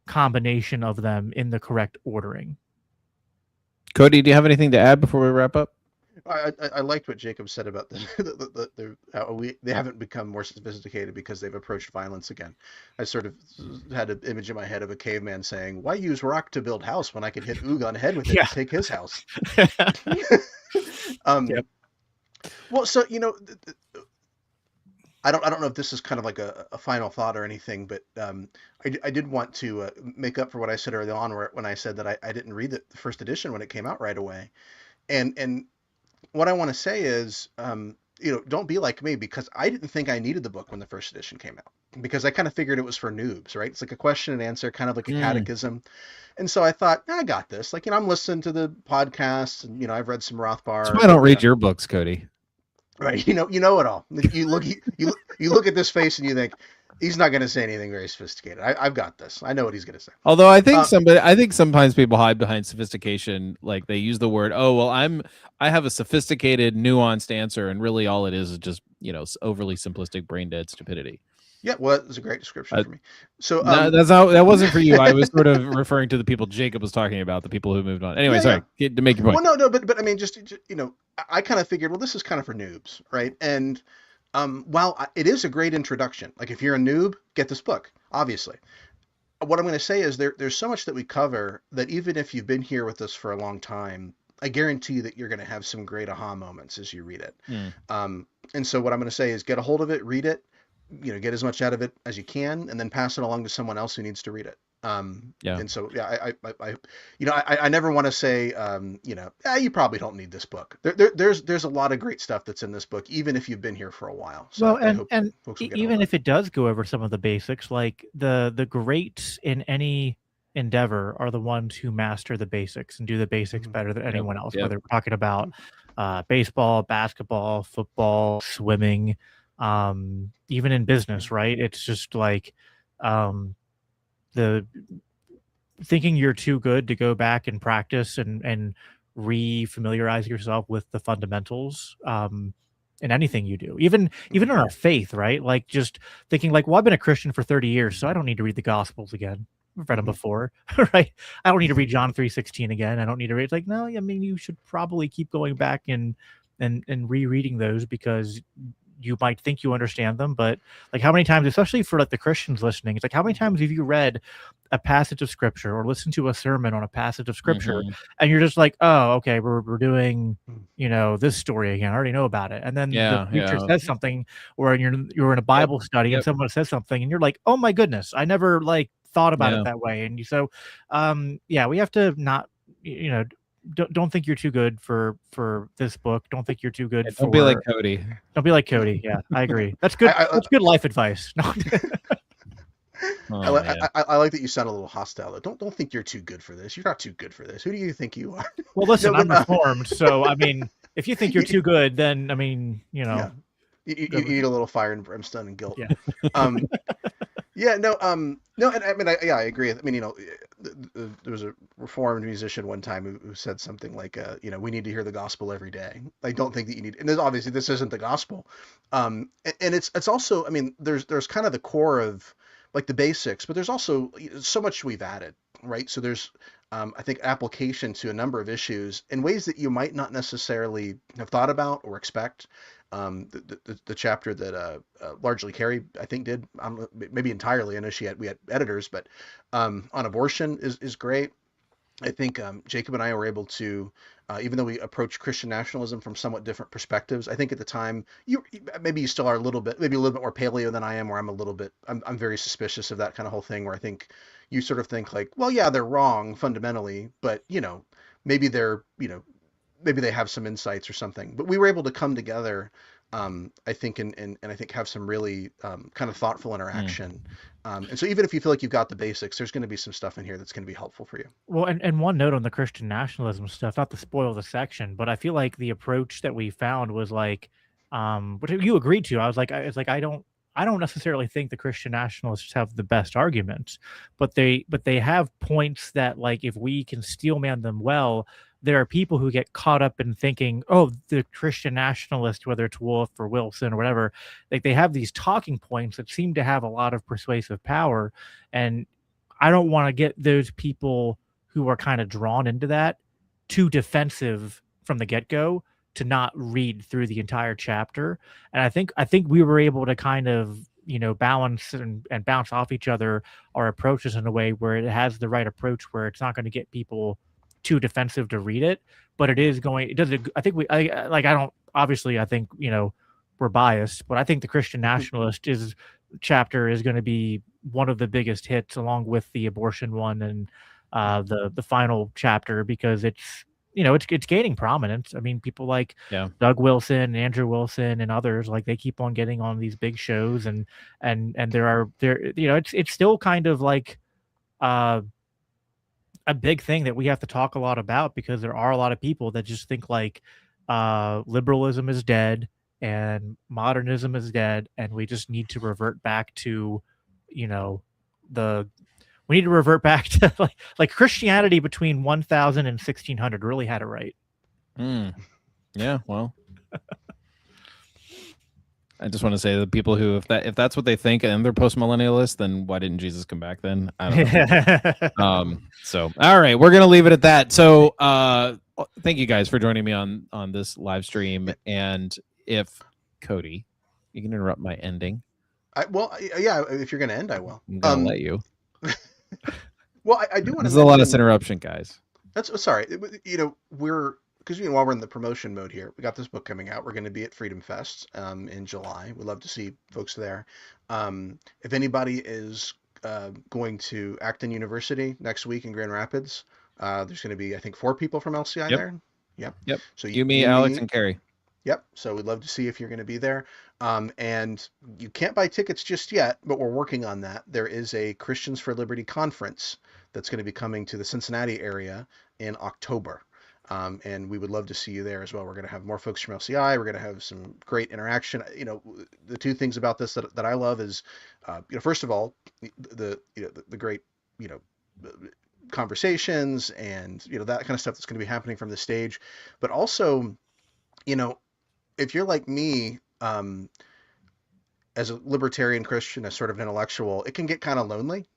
combination of them in the correct ordering. Cody, do you have anything to add before we wrap up? I liked what Jacob said about how they haven't become more sophisticated because they've approached violence again. I sort of had an image in my head of a caveman saying, "Why use rock to build house when I could hit Oog on the head with it and take his house?" Well, so I don't know if this is kind of like a final thought or anything, but I did want to make up for what I said early on when I said that I didn't read the first edition when it came out right away, and what I want to say is, don't be like me, because I didn't think I needed the book when the first edition came out, because I kind of figured it was for noobs, right? It's like a question and answer, kind of like a catechism. And so I thought, I got this. Like, I'm listening to the podcasts, and, I've read some Rothbard. That's why I don't read your books, Cody. Right. You know it all. You look at this face and you think, he's not going to say anything very sophisticated. I've got this. I know what he's going to say. Although I think sometimes people hide behind sophistication. Like they use the word, "Oh, well, I have a sophisticated, nuanced answer," and really all it is just overly simplistic, brain dead stupidity. Yeah, well, that was a great description for me. So that wasn't for you. I was sort of referring to the people Jacob was talking about, the people who moved on. Anyway, sorry to make your point. Well, no, but I mean, just I kind of figured, well, this is kind of for noobs, right? And while it is a great introduction, like if you're a noob, get this book, obviously. What I'm going to say is there's so much that we cover that even if you've been here with us for a long time, I guarantee that you're going to have some great aha moments as you read it. And so what I'm going to say is get a hold of it, read it, get as much out of it as you can, and then pass it along to someone else who needs to read it. And so, I never want to say, you probably don't need this book. There's a lot of great stuff that's in this book, even if you've been here for a while. So well, and even if it does go over some of the basics, like the greats in any endeavor are the ones who master the basics and do the basics better than anyone else, whether we're talking about baseball, basketball, football, swimming, even in business, right? It's just like, the thinking you're too good to go back and practice and re-familiarize yourself with the fundamentals in anything you do, even in our faith, right? Like just thinking like, well, I've been a Christian for 30 years, so I don't need to read the Gospels again. I've read them before, right? I don't need to read John 3:16 again. I don't need to read. It's like, no, I mean, you should probably keep going back and rereading those, because you might think you understand them, but like how many times, especially for like the Christians listening, it's like, how many times have you read a passage of scripture or listened to a sermon on a passage of scripture and you're just like, oh, okay, we're doing, this story again. I already know about it. And then the preacher says something, or you're in a Bible study and someone says something and you're like, oh my goodness, I never like thought about it that way. And so, we have to not, don't think you're too good for this book. Don't think you're too good. Don't be like Cody. Don't be like Cody. Yeah, I agree. That's good. That's good life advice. No. Oh, man. I like that you sound a little hostile. Don't think you're too good for this. You're not too good for this. Who do you think you are? Well, listen, No, I'm but, reformed, so I mean, if you think you're you, too good, then I mean, you know, you eat a little fire and brimstone and guilt. yeah. Um, Yeah, no, and I mean, I agree. I mean, there was a reformed musician one time who said something like, we need to hear the gospel every day. I don't think that you need, and obviously this isn't the gospel. And it's also, I mean, there's kind of the core of like the basics, but there's also so much we've added, right? So there's, I think, application to a number of issues in ways that you might not necessarily have thought about or expect. The chapter that largely Carrie, I think, did, maybe entirely. I know we had editors, but on abortion is great. I think Jacob and I were able to, even though we approach Christian nationalism from somewhat different perspectives, I think at the time maybe you still are maybe a little bit more paleo than I am, where I'm very suspicious of that kind of whole thing, where I think you sort of think like, well, yeah, they're wrong fundamentally, but maybe maybe they have some insights or something. But we were able to come together, I think, and I think have some really kind of thoughtful interaction. And so even if you feel like you've got the basics, there's going to be some stuff in here that's going to be helpful for you. Well, and one note on the Christian nationalism stuff, not to spoil the section, but I feel like the approach that we found was like, which you agreed to. I don't necessarily think the Christian nationalists have the best arguments, but they have points that, like, if we can steelman them well, there are people who get caught up in thinking, oh, the Christian nationalist, whether it's Wolf or Wilson or whatever, like they have these talking points that seem to have a lot of persuasive power. And I don't want to get those people who are kind of drawn into that too defensive from the get-go to not read through the entire chapter. And I think we were able to kind of, balance and bounce off each other our approaches in a way where it has the right approach, where it's not going to get people too defensive to read it, but I think we're biased, but I think the Christian nationalist chapter is going to be one of the biggest hits, along with the abortion one and the final chapter, because it's gaining prominence. I mean, people like Doug Wilson, Andrew Wilson, and others, like, they keep on getting on these big shows, and it's still kind of like a big thing that we have to talk a lot about, because there are a lot of people that just think like liberalism is dead and modernism is dead, and we just need to revert back to like Christianity between 1000 and 1600 really had it right. Yeah, well, I just want to say, the people who, if that's what they think and they're post-millennialists, then why didn't Jesus come back then? I don't know. So, all right, we're going to leave it at that. So thank you guys for joining me on this live stream. And if Cody, you can interrupt my ending. If you're going to end, I will. I'm going to let you. Well, I do want to. There's a lot of interruption, guys. That's sorry. Because while we're in the promotion mode here, we got this book coming out. We're going to be at Freedom Fest in July. We'd love to see folks there. If anybody is going to Acton University next week in Grand Rapids, there's going to be, I think, 4 people from LCI there. Yep. So you, me, Alex, and Carrie. Yep. So we'd love to see if you're going to be there. And you can't buy tickets just yet, but we're working on that. There is a Christians for Liberty conference that's going to be coming to the Cincinnati area in October. And we would love to see you there as well. We're going to have more folks from LCI. We're going to have some great interaction. The 2 things about this that I love is, first of all, the great, conversations and, that kind of stuff that's going to be happening from the stage. But also, if you're like me, as a libertarian Christian, as sort of an intellectual, it can get kind of lonely.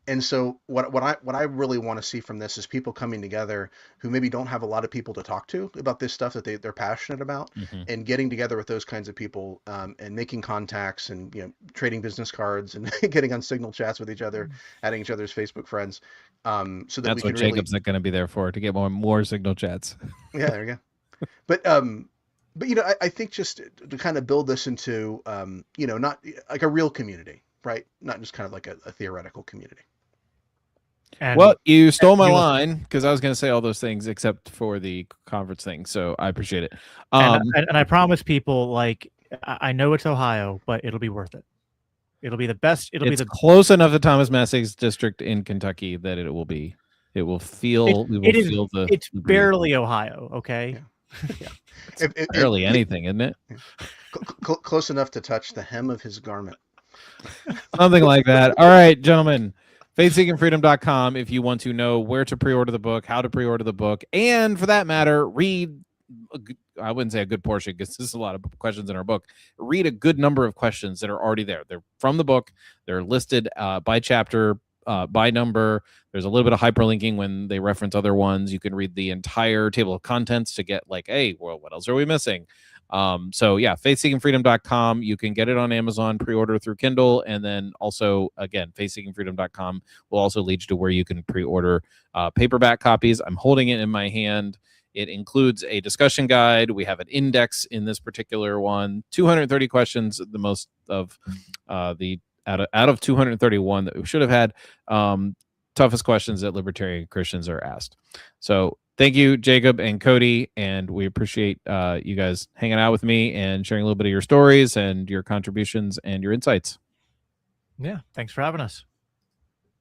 And so what I really want to see from this is people coming together who maybe don't have a lot of people to talk to about this stuff that they're passionate about, and getting together with those kinds of people, and making contacts, and trading business cards, and getting on Signal chats with each other, adding each other's Facebook friends. So that's what Jacob's going to be there for, to get more Signal chats. Yeah, there you go. But I think just to kind of build this into, not like a real community, right? Not just kind of like a theoretical community. And, well, you stole my line, because I was going to say all those things except for the conference thing. So I appreciate it. And I promise people, like, I know it's Ohio, but it'll be worth it. It'll be the best. It'll It's be the close enough to Thomas Massey's district in Kentucky that it will be. It will feel. We will feel the. It's barely Ohio. Okay. Yeah. Barely anything, isn't it? Close enough to touch the hem of his garment. Something like that. All right, gentlemen. faithseekingfreedom.com if you want to know where to pre-order the book, how to pre-order the book, and for that matter, read. I wouldn't say a good portion because there's a lot of questions in our book. Read a good number of questions that are already there. They're from the book. They're listed by chapter, by number. There's a little bit of hyperlinking when they reference other ones. You can read the entire table of contents to get like, hey, well, what else are we missing? So yeah, faithseekingfreedom.com. You can get it on Amazon, pre-order through Kindle, and then also again, faithseekingfreedom.com will also lead you to where you can pre-order paperback copies. I'm holding it in my hand. It includes a discussion guide. We have an index in this particular one. 230 questions, the most of the out of 231 that we should have had. Toughest questions that libertarian Christians are asked. So thank you, Jacob and Cody, and we appreciate you guys hanging out with me and sharing a little bit of your stories and your contributions and your insights. Yeah, thanks for having us.